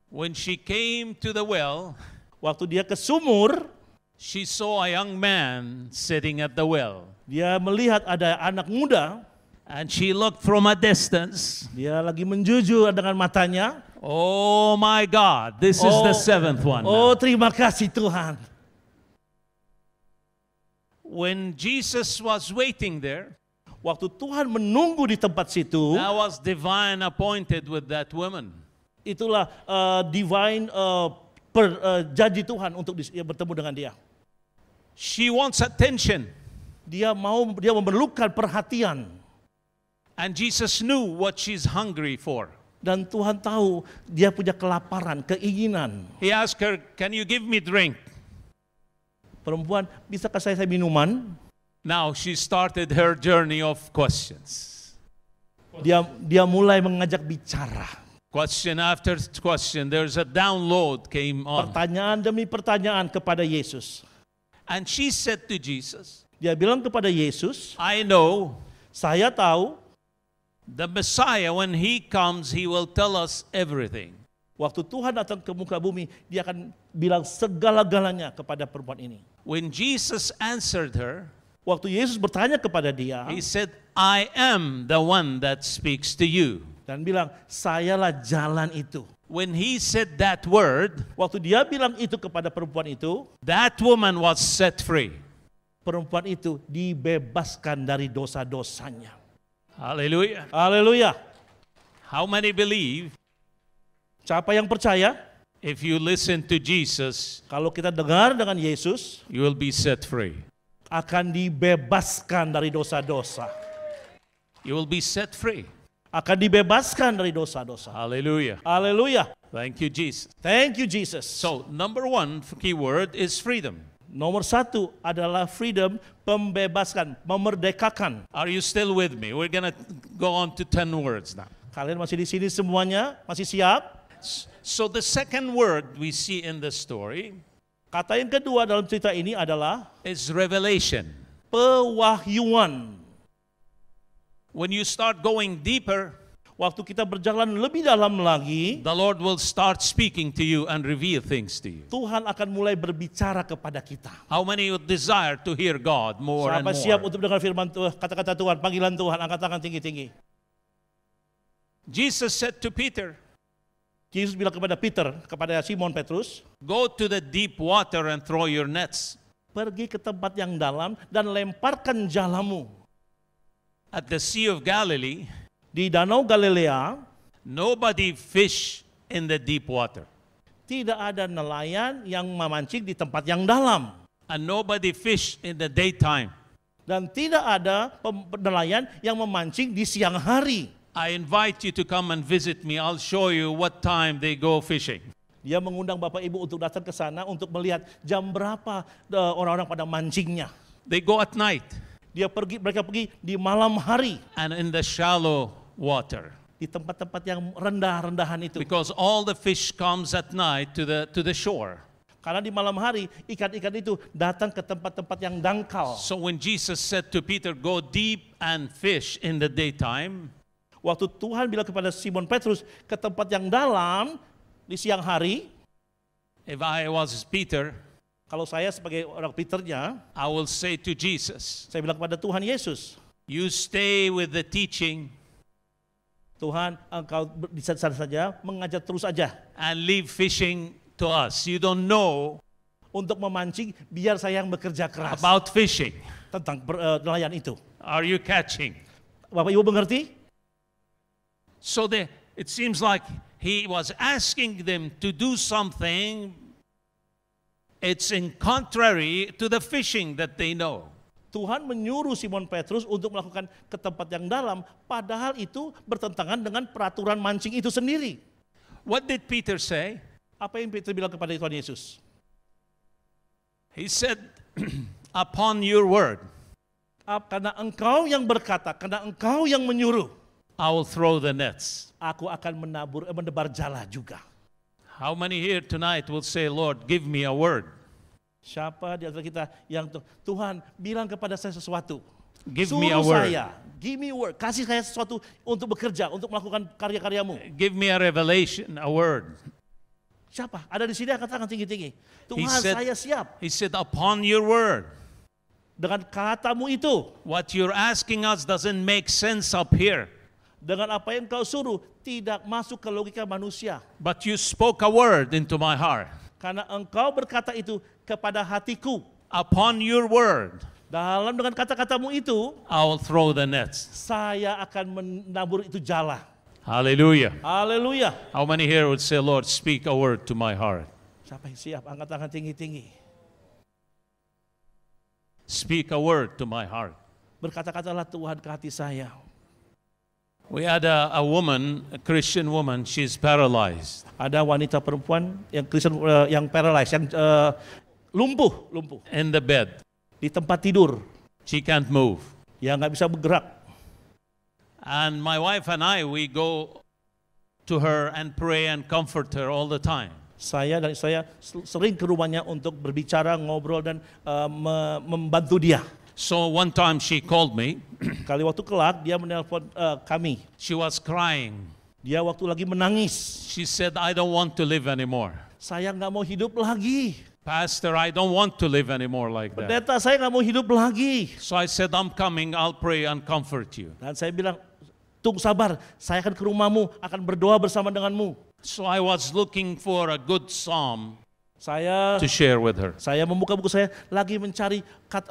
When she came to the well, Waktu dia ke sumur, she saw a young man sitting at the well. dia melihat ada anak muda. And she looked from a distance. Dia lagi menjujur dengan matanya. Oh my God, this is the 7th one. Oh, now. terima kasih Tuhan. When Jesus was waiting there, Waktu Tuhan menunggu di tempat situ, that was divine appointed with that woman. itulah divine janji Tuhan untuk bertemu dengan dia. She wants attention. Dia memerlukan perhatian. And Jesus knew what she's hungry for. Dan Tuhan tahu dia punya kelaparan, keinginan. He asked her, "Can you give me drink?" Perempuan, bisakah saya minuman? Now she started her journey of questions. Dia mulai mengajak bicara. Question after question, there's a download came on. Pertanyaan demi pertanyaan kepada Yesus. And she said to Jesus, Dia bilang kepada Yesus, I know saya tahu the Messiah, when He comes, He will tell us everything. waktu Tuhan datang ke muka bumi, dia akan bilang segala-galanya kepada perempuan ini. When Jesus answered her, Waktu Yesus bertanya kepada dia, He said, I am the one that speaks to you. dan bilang, sayalah jalan itu. When He said that word, Waktu dia bilang itu kepada perempuan itu, that woman was set free. perempuan itu dibebaskan dari dosa-dosanya. Hallelujah. Haleluya. How many believe Siapa yang percaya? if you listen to Jesus, Kalau kita dengar dengan Yesus, you will be set free? akan dibebaskan dari dosa-dosa. You will be set free. Akan dibebaskan dari dosa-dosa. Hallelujah. Haleluya. Thank you, Jesus. Thank you, Jesus. So, number one key word is freedom. Nomor 1 adalah freedom, pembebaskan, memerdekakan. Are you still with me? We're going to go on to 10 words now. Kalian masih di sini semuanya? Masih siap? So, the second word we see in the story Kata yang kedua dalam cerita ini adalah is revelation. pewahyuan. When you start going deeper, Waktu kita berjalan lebih dalam lagi, the Lord will start speaking to you and reveal things to you. Tuhan akan mulai berbicara kepada kita. How many would desire to hear God more and Siapa siap more? untuk mendengar firman Tuhan, kata-kata Tuhan, panggilan Tuhan, angkat tangan tinggi-tinggi. Jesus said to Peter, Yesus bilang kepada Peter, kepada Simon Petrus, go to the deep water and throw your nets. pergi ke tempat yang dalam dan lemparkan jalamu. At the Sea of Galilee, Di Danau Galilea, nobody fish in the deep water. tidak ada nelayan yang memancing di tempat yang dalam. And nobody fish in the daytime. Dan tidak ada nelayan yang memancing di siang hari. I invite you to come and visit me. I'll show you what time they go fishing. Dia mengundang Bapak Ibu untuk datang ke sana untuk melihat jam berapa orang-orang pada mancingnya. They go at night Mereka pergi di malam hari and in the shallow water. di tempat-tempat yang rendah-rendahan itu. Because all the fish comes at night to the shore. Karena di malam hari ikan-ikan itu datang ke tempat-tempat yang dangkal. So when Jesus said to Peter, go deep and fish in the daytime, Waktu Tuhan bilang kepada Simon Petrus ke tempat yang dalam di siang hari, if I was Peter, kalau saya sebagai orang Peternya, I will say to Jesus, saya bilang kepada Tuhan Yesus, you stay with the teaching Tuhan engkau di sana saja, mengajar terus saja. and leave fishing to us. You don't know Untuk memancing, biar saya yang bekerja keras about fishing. tentang nelayan itu. Are you catching? Bapak Ibu mengerti? So It seems like he was asking them to do something. It's in contrary to the fishing that they know. Tuhan menyuruh Simon Petrus untuk melakukan ke tempat yang dalam, padahal itu bertentangan dengan peraturan mancing itu sendiri. What did Peter say? Apa yang Peter bilang kepada Tuhan Yesus? He said, upon your word, Karena engkau yang berkata, karena engkau yang menyuruh, I will throw the nets. aku akan menebar jala juga. How many here tonight will say, Lord, give me a word? Siapa di antara kita yang Tuhan bilang kepada saya sesuatu? Give Suruh me a word. saya, give me a word. Kasih saya sesuatu untuk bekerja, untuk melakukan karya-karyamu. Give me a revelation, a word. Siapa? Ada di sini angkat tangan tinggi-tinggi. Tuhan, said- saya siap. He said, upon your word. Dengan katamu itu, What you're asking us doesn't make sense up here. dengan apa yang kau suruh, tidak masuk ke logika manusia. But you spoke a word into my heart. Karena engkau berkata itu kepada hatiku. Upon your word, Dengan kata-katamu itu, I will throw the nets. saya akan menabur itu jala. Hallelujah. Haleluya. How many here would say, Lord, speak a word to my heart? Siapa yang siap? Angkat tangan tinggi-tinggi. Speak a word to my heart. Berkata-katalah Tuhan ke hati saya. We had a woman, a Christian woman, she's paralyzed Ada wanita perempuan yang Kristen yang paralyzed, yang lumpuh in the bed. di tempat tidur. She can't move. Ya nggak bisa bergerak. And my wife and I, we go to her and pray and comfort her all the time. Saya sering ke rumahnya untuk berbicara, ngobrol dan membantu dia. So one time she called me. Kali waktu kelak dia menelpon kami. She was crying. Dia waktu lagi menangis. She said, I don't want to live anymore. Saya nggak mau hidup lagi. Pastor, I don't want to live anymore like that. Pendeta, saya nggak mau hidup lagi. So I said, I'm coming, I'll pray and comfort you. Dan saya bilang, tunggu sabar, saya akan ke rumahmu, akan berdoa bersama denganmu. So I was looking for a good psalm Saya to share with her. membuka buku saya, lagi mencari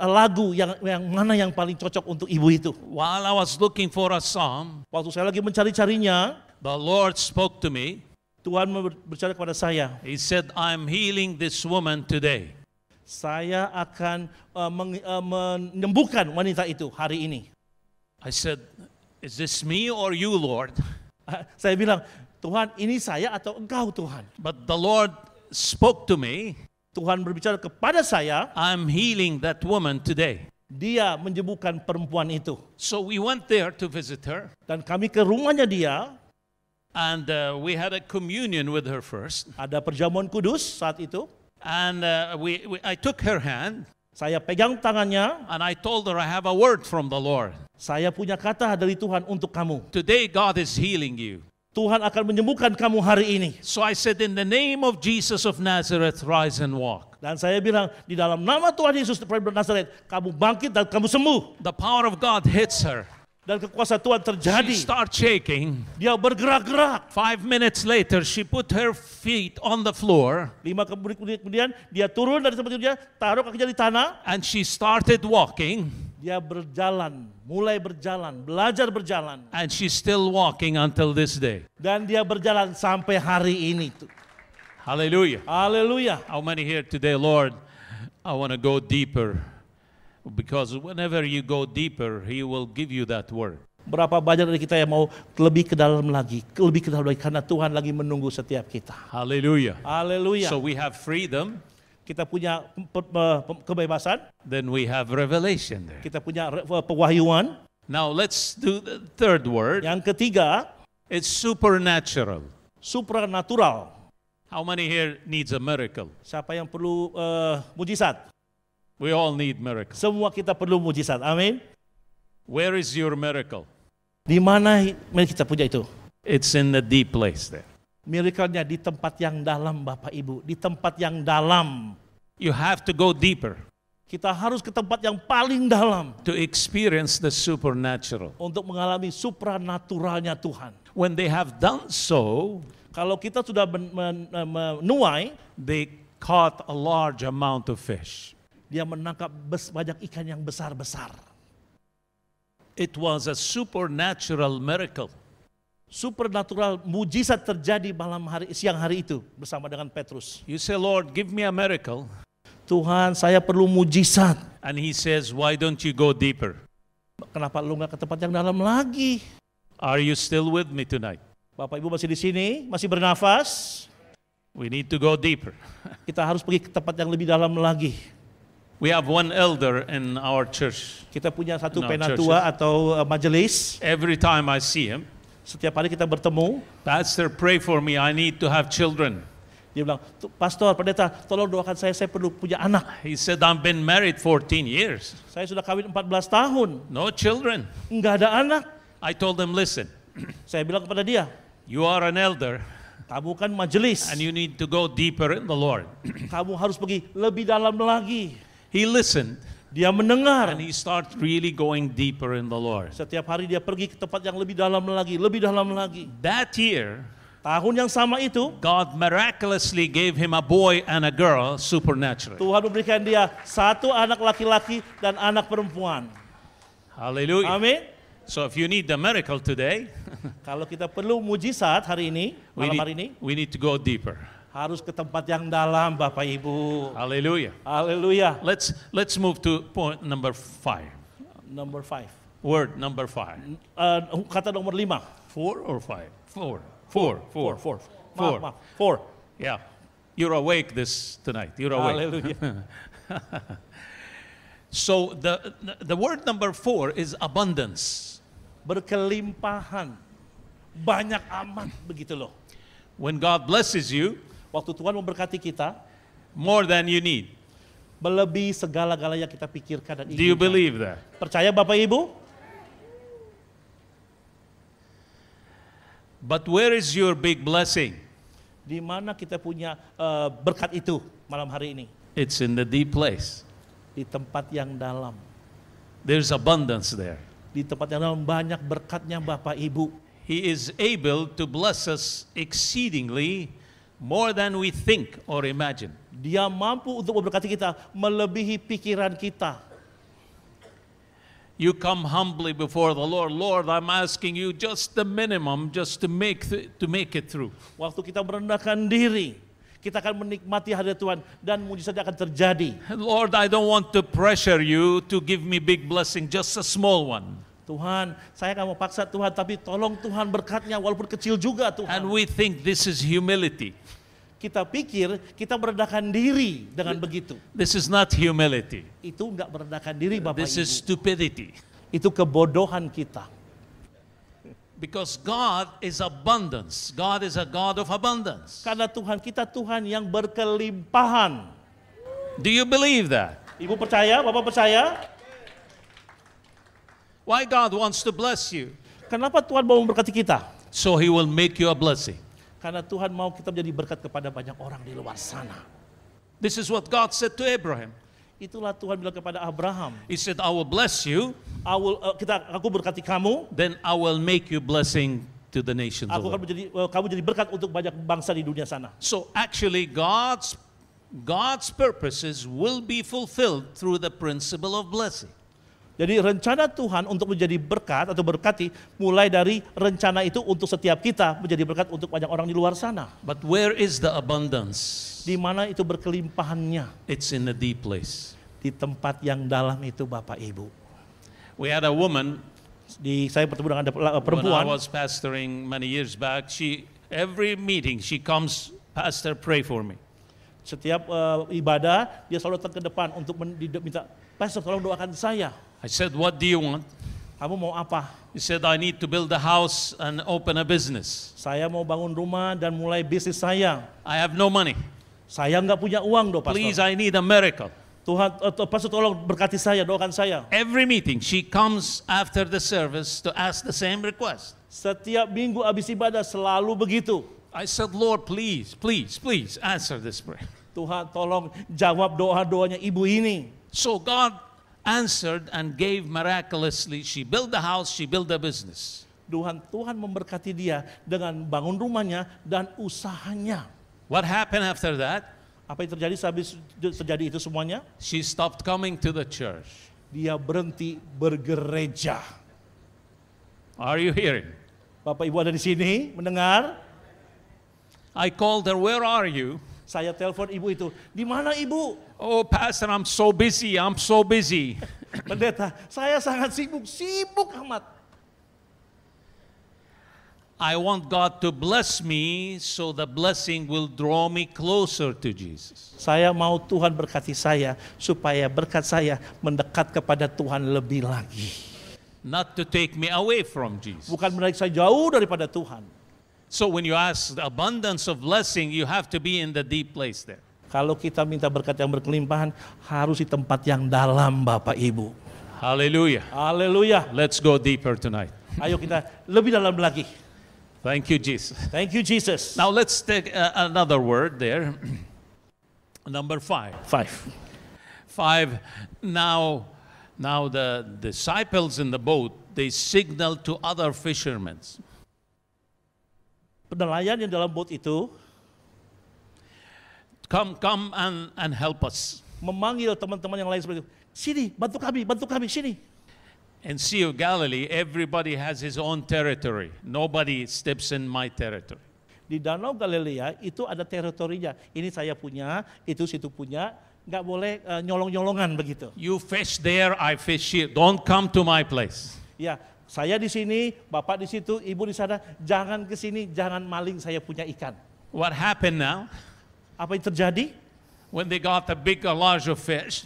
lagu yang mana yang paling cocok untuk ibu itu. While I was looking for a psalm, Waktu saya lagi mencari-carinya, the Lord spoke to me. Tuhan berbicara kepada saya. He said, I'm healing this woman today. Saya akan menyembuhkan wanita itu hari ini. I said, is this me or you, Lord? Saya bilang, Tuhan ini saya atau engkau Tuhan? But the Lord spoke to me, Tuhan berbicara kepada saya, I'm healing that woman today. dia menyembuhkan perempuan itu. So we went there to visit her, Dan kami ke rumahnya dia, and we had a communion with her first. ada perjamuan kudus saat itu. And I took her hand, Saya pegang tangannya, and I told her, I have a word from the Lord. saya punya kata dari Tuhan untuk kamu. Today God is healing you. Tuhan akan menyembuhkan kamu hari ini. So I said, in the name of Jesus of Nazareth, rise and walk. Dan saya bilang, di dalam nama Tuhan Yesus Nazaret, kamu bangkit dan kamu sembuh. The power of God hits her. Dan kekuasaan Tuhan She terjadi. started shaking. Dia bergerak-gerak. 5 minutes later, she put her feet on the floor 5 menit kemudian, dia turun dari tempat tidurnya, taruh kakinya di tanah, and she started walking, dia berjalan, mulai berjalan, belajar berjalan. and she's still walking until this day. Dan dia berjalan sampai hari ini. Hallelujah. Haleluya. How many here today, Lord, I want to go deeper? Because whenever you go deeper, He will give you that word. Berapa banyak dari kita yang mau lebih ke dalam lagi, lebih ke dalam lagi, karena Tuhan lagi menunggu setiap kita. Hallelujah. Haleluya. So we have freedom, Kita punya kebebasan, then we have revelation there. kita punya pewahyuan. Now let's do the third word. Yang ketiga, It's supernatural. supranatural. How many here needs a miracle? Siapa yang perlu mujizat? We all need miracles. Semua kita perlu mujizat. Amin. Where is your miracle? Di mana kita punya itu? It's in the deep place there. Miracle-nya di tempat yang dalam, Bapak Ibu. Di tempat yang dalam. You have to go deeper Kita harus ke tempat yang paling dalam to experience the supernatural. untuk mengalami supranaturalnya Tuhan. When they have done so, Kalau kita sudah menuai, they caught a large amount of fish. dia menangkap banyak ikan yang besar-besar. It was a supernatural miracle. supernatural mujizat terjadi siang hari itu bersama dengan Petrus. You say, Lord, give me a miracle. Tuhan, saya perlu mujizat. And he says, why don't you go deeper? Kenapa lu nggak ke tempat yang dalam lagi? Are you still with me tonight? Bapak Ibu masih di sini, masih bernafas. We need to go deeper. Kita harus pergi ke tempat yang lebih dalam lagi. We have one elder in our church. Kita punya satu No, penatua churches. atau majelis. Every time I see him, Setiap hari kita bertemu, Pastor, pray for me. I need to have children. dia bilang, Pastor, pendeta, tolong doakan saya perlu punya anak. He said, I've been married 14 years. Saya sudah kawin 14 tahun, No children. enggak ada anak. I told him, listen, Saya bilang kepada dia, you are an elder kamu kan majelis, and you need to go deeper in the Lord. kamu harus pergi lebih dalam lagi. He listened Dia mendengar. and he started really going deeper in the Lord. Setiap hari dia pergi ke tempat yang lebih dalam lagi, lebih dalam lagi. That year, Tahun yang sama itu, God miraculously gave him a boy and a girl supernaturally. Tuhan memberikan dia satu anak laki-laki dan anak perempuan. Hallelujah. Amin. So if you need the miracle today, Kalau kita perlu mujizat hari ini, malam hari ini, we need to go deeper. harus ke tempat yang dalam, Bapak Ibu. Hallelujah. Haleluya. Let's move to point number 5. Number 5. Word number 5. Kata nomor 5. 4 or 5? 4. 4. Maaf. 4. Yeah. You're awake tonight. You're awake. Haleluya. So the word number 4 is abundance. Berkelimpahan. Banyak amat begitu loh. When God blesses you, Waktu Tuhan memberkati kita, more than you need. melebihi segala-galanya yang kita pikirkan dan Do you inginkan. believe that? Percaya Bapak Ibu? But where is your big blessing? Di mana kita punya berkat itu malam hari ini? It's in the deep place. Di tempat yang dalam. There's abundance there. Di tempat yang dalam banyak berkatnya Bapak Ibu. He is able to bless us exceedingly more than we think or imagine. Dia mampu untuk memberkati kita melebihi pikiran kita. You come humbly before the Lord. Lord, I'm asking you just the minimum just to make it through. Waktu kita merendahkan diri, kita akan menikmati hadirat Tuhan dan mujizatnya akan terjadi. Lord, I don't want to pressure you to give me big blessing, just a small one. Tuhan, saya nggak mau paksa Tuhan, tapi tolong Tuhan berkatnya walaupun kecil juga And Tuhan. we think this is humility. Kita pikir kita merendahkan diri dengan begitu. This is not humility. Itu nggak merendahkan diri Bapak This is Ibu. stupidity. Itu kebodohan kita. Because God is abundance. God is a God of abundance. Karena Tuhan kita Tuhan yang berkelimpahan. Do you believe that? Ibu percaya? Bapak percaya? Why God wants to bless you? Kenapa Tuhan mau memberkati kita? So He will make you a blessing. Karena Tuhan mau kita menjadi berkat kepada banyak orang di luar sana. This is what God said to Abraham. Itulah Tuhan bilang kepada Abraham, He said, I will bless you, aku berkati kamu, then I will make you blessing to the nations. aku akan of the world." menjadi kamu jadi berkat untuk banyak bangsa di dunia sana. So actually God's purposes will be fulfilled through the principle of blessing. Jadi rencana Tuhan untuk menjadi berkat atau berkati mulai dari rencana itu untuk setiap kita menjadi berkat untuk banyak orang di luar sana. But where is the abundance? Di mana itu berkelimpahannya? It's in the deep place. Di tempat yang dalam itu Bapak Ibu. We had a woman Saya bertemu dengan when I perempuan. was pastoring many years back. Every meeting she comes, Pastor, pray for me. Setiap ibadah dia selalu datang ke depan untuk minta, Pastor tolong doakan saya. I said, what do you want? Kamu mau apa? He said, I need to build a house and open a business. Saya mau bangun rumah dan mulai bisnis saya. I have no money. Saya nggak punya uang doh Pastor. Please, I need a miracle. Tuhan, Pastor tolong berkati saya, doakan saya. Every meeting, she comes after the service to ask the same request. Setiap minggu habis ibadah selalu begitu. I said, Lord, please answer this prayer. Tuhan tolong jawab doa-doanya ibu ini. So God answered and gave miraculously. She built the house, she built the business. Tuhan memberkati dia dengan bangun rumahnya dan usahanya. What happened after that? Apa yang terjadi habis terjadi itu semuanya? She stopped coming to the church. Dia berhenti bergereja. Are you hearing? Bapak Ibu ada di sini mendengar? I called her, "Where are you?" Saya telepon ibu itu, di mana ibu? "Oh, Pastor, I'm so busy. I'm so busy." Pendeta, saya sangat sibuk amat. I want God to bless me so the blessing will draw me closer to Jesus. Saya mau Tuhan berkati saya supaya berkat saya mendekat kepada Tuhan lebih lagi. Not to take me away from Jesus. Bukan menarik saya jauh daripada Tuhan. So when you ask the abundance of blessing, you have to be in the deep place there. Kalau kita minta berkat yang berkelimpahan, harus di tempat yang dalam, Bapak Ibu. Hallelujah. Haleluya. Let's go deeper tonight. Ayo kita lebih dalam lagi. Thank you, Jesus. Thank you, Jesus. Now let's take another word there. Number 5. 5. Now the disciples in the boat, they signal to other fishermen. Nelayan yang dalam boat itu Come and help us. memanggil teman-teman yang lain seperti itu. Sini, bantu kami, sini. In Sea of Galilee, everybody has his own territory. Nobody steps in my territory. Di Danau Galilea itu ada teritorinya. Ini saya punya, itu situ punya. Nggak boleh nyolong-nyolongan begitu. You fish there, I fish here. Don't come to my place. Ya, saya di sini, bapak di situ, ibu di sana. Jangan ke sini, jangan maling, saya punya ikan. What happened now? Apa yang terjadi? When they got a larger fish,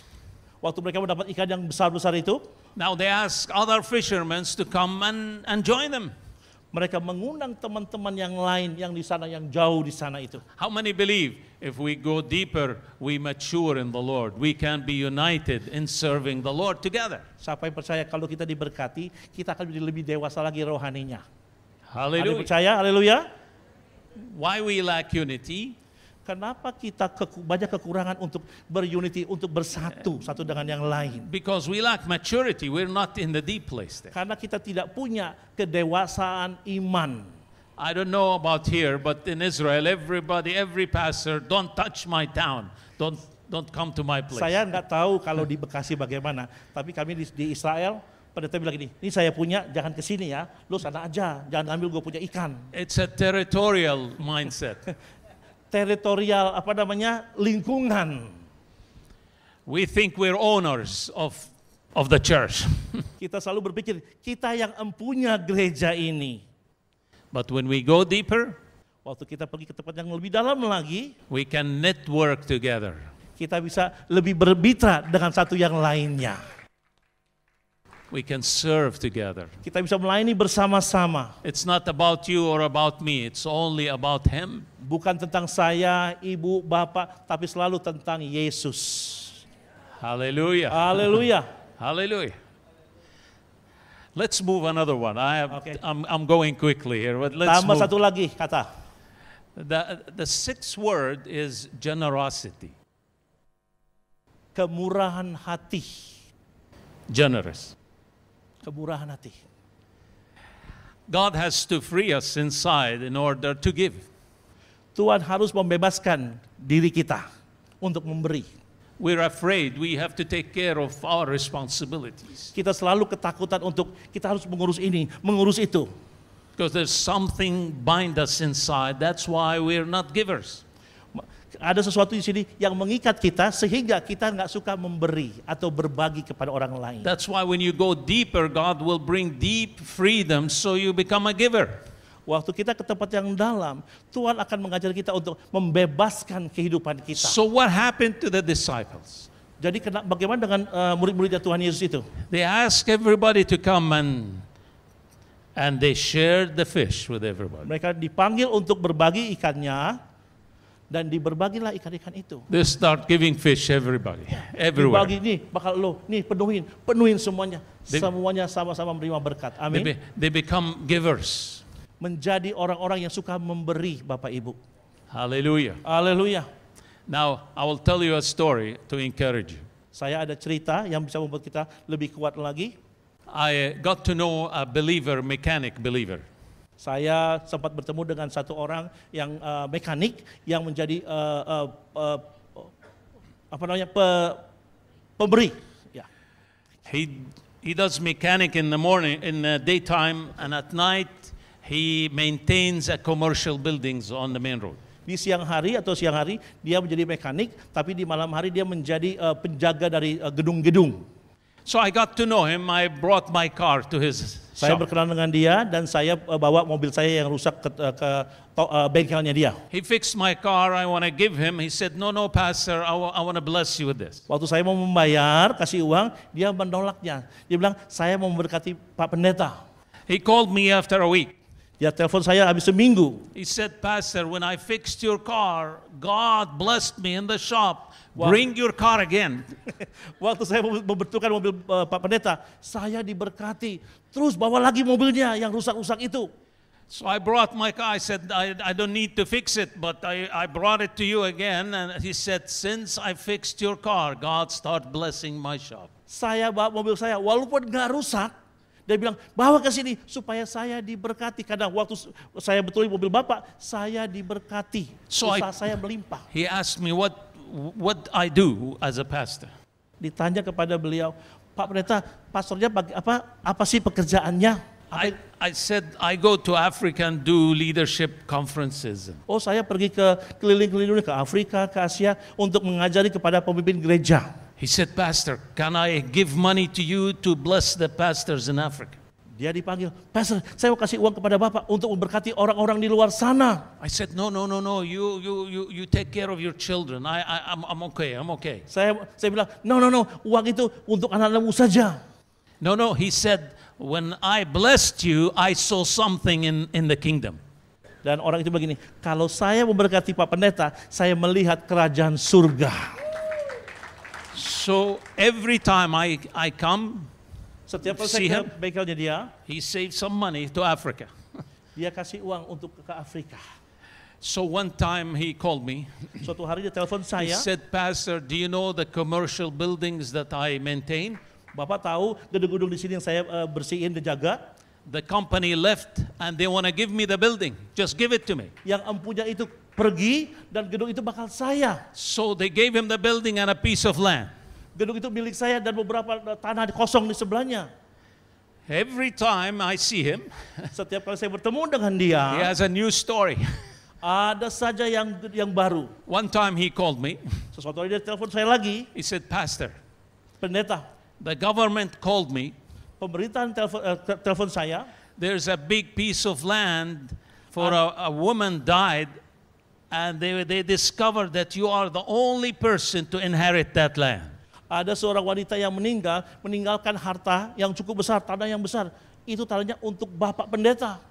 Waktu mereka mendapat ikan yang besar-besar itu, now they ask other fishermen to come and join them. mereka mengundang teman-teman yang lain yang di sana, yang jauh di sana itu. How many believe if we go deeper, we mature in the Lord? We can be united in serving the Lord together. Siapa yang percaya kalau kita diberkati, kita akan menjadi lebih dewasa lagi rohaninya. Ada yang Hallelujah. percaya? Haleluya. Why we lack unity? Kenapa kita banyak kekurangan untuk berunity, untuk bersatu satu dengan yang lain? Because we lack maturity. We're not in the deep place there. Karena kita tidak punya kedewasaan iman. I don't know about here, but in Israel, every pastor, don't touch my town. Don't come to my place. Saya nggak tahu kalau di Bekasi bagaimana, tapi kami di Israel, pendeta bilang gini, ini saya punya, jangan ke sini ya, lu sana aja, jangan ambil gue punya ikan. It's a territorial mindset. Teritorial, lingkungan. We think we're owners of the church. Kita selalu berpikir, kita yang empunya gereja ini. But when we go deeper, Waktu kita pergi ke tempat yang lebih dalam lagi, we can network together. kita bisa lebih bermitra dengan satu yang lainnya. We can serve together. Kita bisa melayani bersama-sama. It's not about you or about me. It's only about Him. Bukan tentang saya, ibu, bapak, tapi selalu tentang Yesus. Hallelujah. Haleluya. Hallelujah. Let's move another one. Okay. I'm going quickly here, but let's Tambah move. satu lagi kata. The sixth word is generosity. Kemurahan hati. Generous. Kemurahan hati. God has to free us inside in order to give. Tuhan harus membebaskan diri kita untuk memberi. We're afraid we have to take care of our responsibilities Kita selalu ketakutan untuk kita harus mengurus ini, mengurus itu. because there's something bind us inside. That's why we're not givers. Ada sesuatu di sini yang mengikat kita sehingga kita nggak suka memberi atau berbagi kepada orang lain. That's why when you go deeper, God will bring deep freedom so you become a giver. Waktu kita ke tempat yang dalam, Tuhan akan mengajar kita untuk membebaskan kehidupan kita. So what happened to the disciples? Jadi bagaimana dengan murid-muridnya Tuhan Yesus itu? They asked everybody to come and they shared the fish with everybody. Mereka dipanggil untuk berbagi ikannya dan diberbagilah ikan-ikan itu. They start giving fish everybody, everywhere. Dibagi nih, bakal nih penuhin semuanya. They- Semuanya sama-sama menerima berkat. Amin. They become givers. Menjadi orang-orang yang suka memberi, Bapak Ibu. Hallelujah. Haleluya. Now, I will tell you a story to encourage you. Saya ada cerita yang bisa membuat kita lebih kuat lagi. I got to know a mechanic believer. Saya sempat bertemu dengan satu orang yang mekanik yang menjadi pemberi. Ya. He does mechanic in the morning, in the daytime, and at night He maintains a commercial buildings on the main road. Di siang hari dia menjadi mekanik, tapi di malam hari dia menjadi penjaga dari gedung-gedung. So I got to know him. I brought my car to his Saya shop. berkenalan dengan dia dan saya bawa mobil saya yang rusak ke bengkelnya dia. He fixed my car. I want to give him. He said, no, pastor, I want to bless you with this. Waktu saya mau membayar, kasih uang, dia menolaknya. Dia bilang, saya mau memberkati Pak Pendeta. He called me after a week. Dia telepon saya habis seminggu. He said, Pastor, when I fixed your car, God blessed me in the shop. Wow. Bring your car again. Waktu saya membetulkan mobil Pak Pendeta, saya diberkati. Terus bawa lagi mobilnya yang rusak-rusak itu. So I brought my car. I said, I don't need to fix it, but I brought it to you again. And he said, since I fixed your car, God start blessing my shop. Saya bawa mobil saya, walaupun nggak rusak, dia bilang, bawa ke sini supaya saya diberkati. Karena waktu saya betulin mobil Bapak, saya diberkati. So Usaha saya melimpah. He asked me what I do as a pastor. Ditanya kepada beliau, Pak Pendeta, pastornya apa sih pekerjaannya? I said, I go to Africa and do leadership conferences. Oh, saya pergi ke keliling-keliling ke Afrika, ke Asia untuk mengajari kepada pemimpin gereja. He said, Pastor, can I give money to you to bless the pastors in Africa? Dia dipanggil, Pastor, saya mau kasih uang kepada Bapak untuk memberkati orang-orang di luar sana. I said, no. You take care of your children. I'm okay. Saya bilang, no, uang itu untuk anak-anakmu saja. No. He said, when I blessed you, I saw something in the kingdom. Dan orang itu begini, kalau saya memberkati Pak Pendeta, saya melihat kerajaan surga. So every time I come, Setiap kali see saya him, ke bengkelnya dia, he saves some money to Africa. dia kasih uang untuk ke Afrika. So one time he called me. Suatu hari dia telepon He saya, said, Pastor, do you know the commercial buildings that I maintain? Bapak tahu gedung-gedung di sini yang saya bersihin dan jaga, The company left and they want to give me the building. Just give it to me. yang empunya itu pergi dan gedung itu bakal saya. So they gave him the building and a piece of land. Gedung itu milik saya dan beberapa tanah kosong di sebelahnya. Every time I see him, Setiap kali saya bertemu dengan dia, he has a new story. ada saja yang baru. One time he called me. Sesuatu hari dia telepon saya lagi, He said, Pastor, Pendeta, the government called me. pemerintahan telepon saya, There's a big piece of land for a woman died and they discovered that you are the only person to inherit that land. ada seorang wanita yang meninggalkan harta yang cukup besar, tanah yang besar. Itu tanahnya untuk Bapak Pendeta.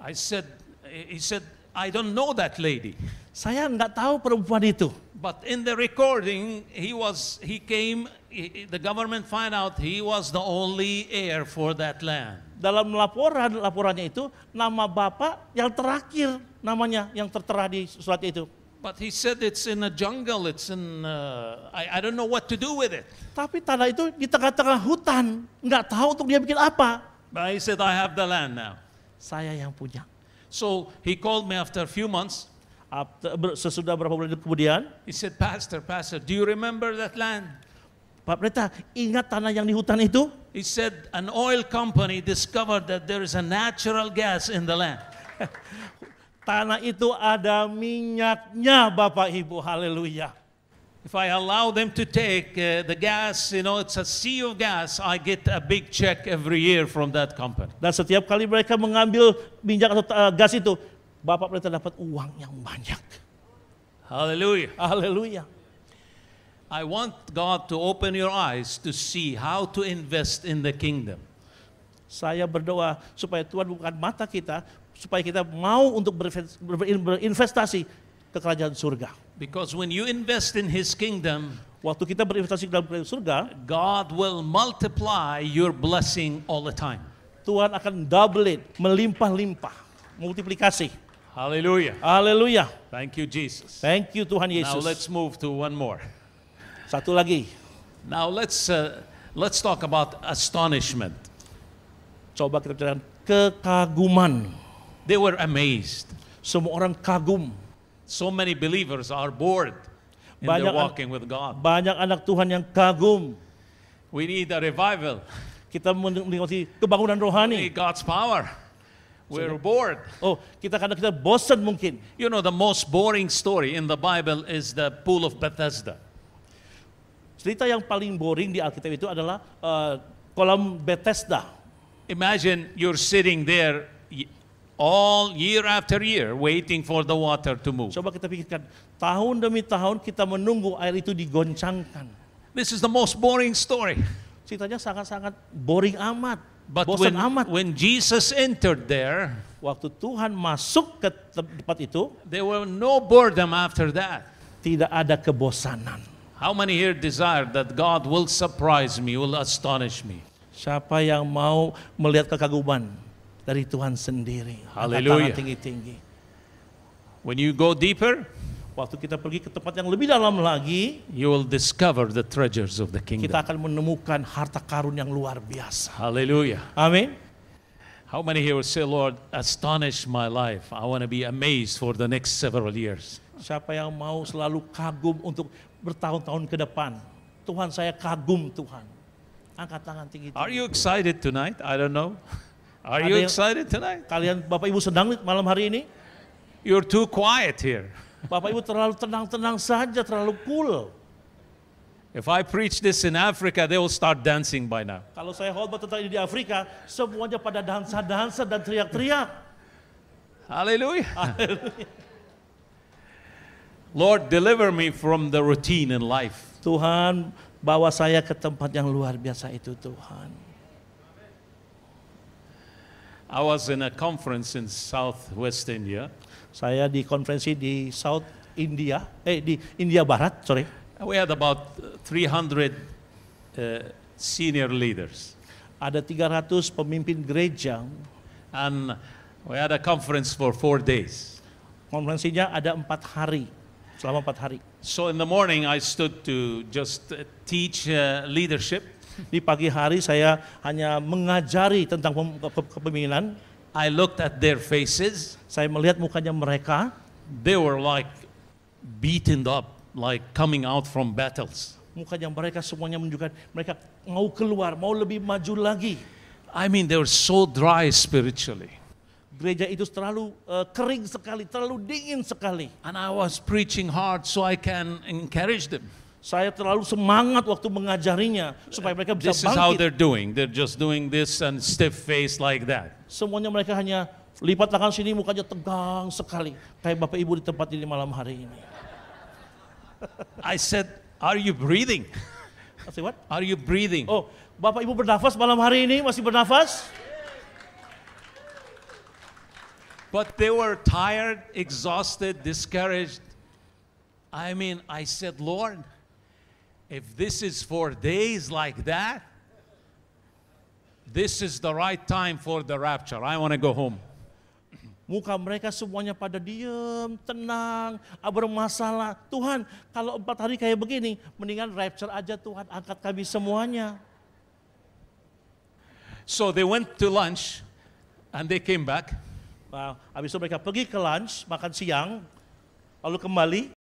He said, I don't know that lady. Saya nggak tahu perempuan itu. But in the recording, the government find out he was the only heir for that land. Dalam laporannya itu, nama Bapak yang terakhir namanya yang tertera di surat itu. But he said it's in a jungle, it's in, I don't know what to do with it. Tapi tanah itu di tengah-tengah hutan, nggak tahu untuk dia bikin apa. But he said, I have the land now. Saya yang punya. So he called me after a few months. Sesudah beberapa bulan kemudian, He said, Pastor, do you remember that land? Pak Pendeta, ingat tanah yang di hutan itu? He said, an oil company discovered that there is a natural gas in the land. Tanah itu ada minyaknya, Bapak Ibu, haleluya. If I allow them to take the gas, it's a sea of gas, I get a big check every year from that company. Dan setiap kali mereka mengambil minyak atau gas itu, Bapak Pendeta dapat uang yang banyak. Hallelujah. Haleluya. I want God to open your eyes to see how to invest in the kingdom. Saya berdoa supaya Tuhan bukan mata kita, supaya kita mau untuk berinvestasi ke kerajaan surga. Because when you invest in His kingdom, Waktu kita berinvestasi dalam kerajaan surga, God will multiply your blessing all the time. Tuhan akan double it, melimpah-limpah, multiplikasi. Hallelujah. Haleluya. Thank you, Jesus. Thank you Tuhan Now Yesus. let's move to one more. Satu lagi, Now let's talk about astonishment. coba kita bicarakan kekaguman. They were amazed. Semua orang kagum. So many believers are bored in their walking with God. Banyak anak Tuhan yang kagum. We need a revival. Kita menikmati kebangunan We rohani. need God's power. We're bored. Oh, kita kadang kita bosan mungkin. You know, the most boring story in the Bible is the pool of Bethesda. Cerita yang paling boring di Alkitab itu adalah kolam Bethesda. Imagine you're sitting there all year after year waiting for the water to move. Coba kita pikirkan, tahun demi tahun kita menunggu air itu digoncangkan. This is the most boring story. Ceritanya sangat-sangat boring amat, But bosan amat. when Jesus entered there, Waktu Tuhan masuk ke tempat itu, there were no boredom after that. tidak ada kebosanan. How many here desire that God will surprise me, will astonish me? Siapa yang mau melihat kekaguman dari Tuhan sendiri? Angkat Haleluya. tangan tinggi-tinggi. When you go deeper, Waktu kita pergi ke tempat yang lebih dalam lagi, you will discover the treasures of the kingdom. kita akan menemukan harta karun yang luar biasa. Hallelujah. Amin. How many here will say, Lord, astonish my life. I want to be amazed for the next several years. Siapa yang mau selalu kagum untuk bertahun-tahun ke depan? Tuhan, saya kagum Tuhan. Angkat tangan tinggi. Are you excited tonight? I don't know. Are Ada you yang- excited tonight? Kalian Bapak Ibu sedang malam hari ini? You're too quiet here. Bapak Ibu terlalu tenang-tenang saja, terlalu cool. If I preach this in Africa, they will start dancing by now. Kalau saya khotbah tentang ini di Afrika, semuanya pada dansa-dansa dan teriak-teriak. Hallelujah. Lord, deliver me from the routine in life. Tuhan, bawa saya ke tempat yang luar biasa itu, Tuhan. I was in a conference in Southwest India. Saya di konferensi di South India, di India Barat, sorry. We had about 300 senior leaders. Ada 300 pemimpin gereja. And we had a conference for 4 days. Konferensinya ada 4 hari, selama 4 hari. So in the morning, I stood to just teach leadership. Di pagi hari saya hanya mengajari tentang kepemimpinan. I looked at their faces. Saya melihat mukanya mereka, They were like beaten up, like coming out from battles. mukanya mereka semuanya menunjukkan mereka mau keluar, mau lebih maju lagi. I mean, they were so dry spiritually. Gereja itu terlalu kering sekali, terlalu dingin sekali. And I was preaching hard so I can encourage them. Saya terlalu semangat waktu mengajarinya supaya mereka bisa This is how bangkit. they're doing. They're just doing this and stiff face like that. Semuanya mereka hanya lipat tangan sini, mukanya tegang sekali. Kayak Bapak Ibu di tempat ini malam hari ini. I said, are you breathing? I say, what? Are you breathing? Oh, Bapak Ibu bernafas malam hari ini? Masih bernafas? But they were tired, exhausted, discouraged. I mean, I said, Lord, if this is for days like that, this is the right time for the rapture. I want to go home. Muka mereka semuanya pada diem, tenang, bermasalah. Tuhan, kalau 4 hari kayak begini, mendingan rapture aja Tuhan, angkat kami semuanya. So they went to lunch and they came back. Nah, habis itu mereka pergi ke lunch, makan siang, lalu kembali.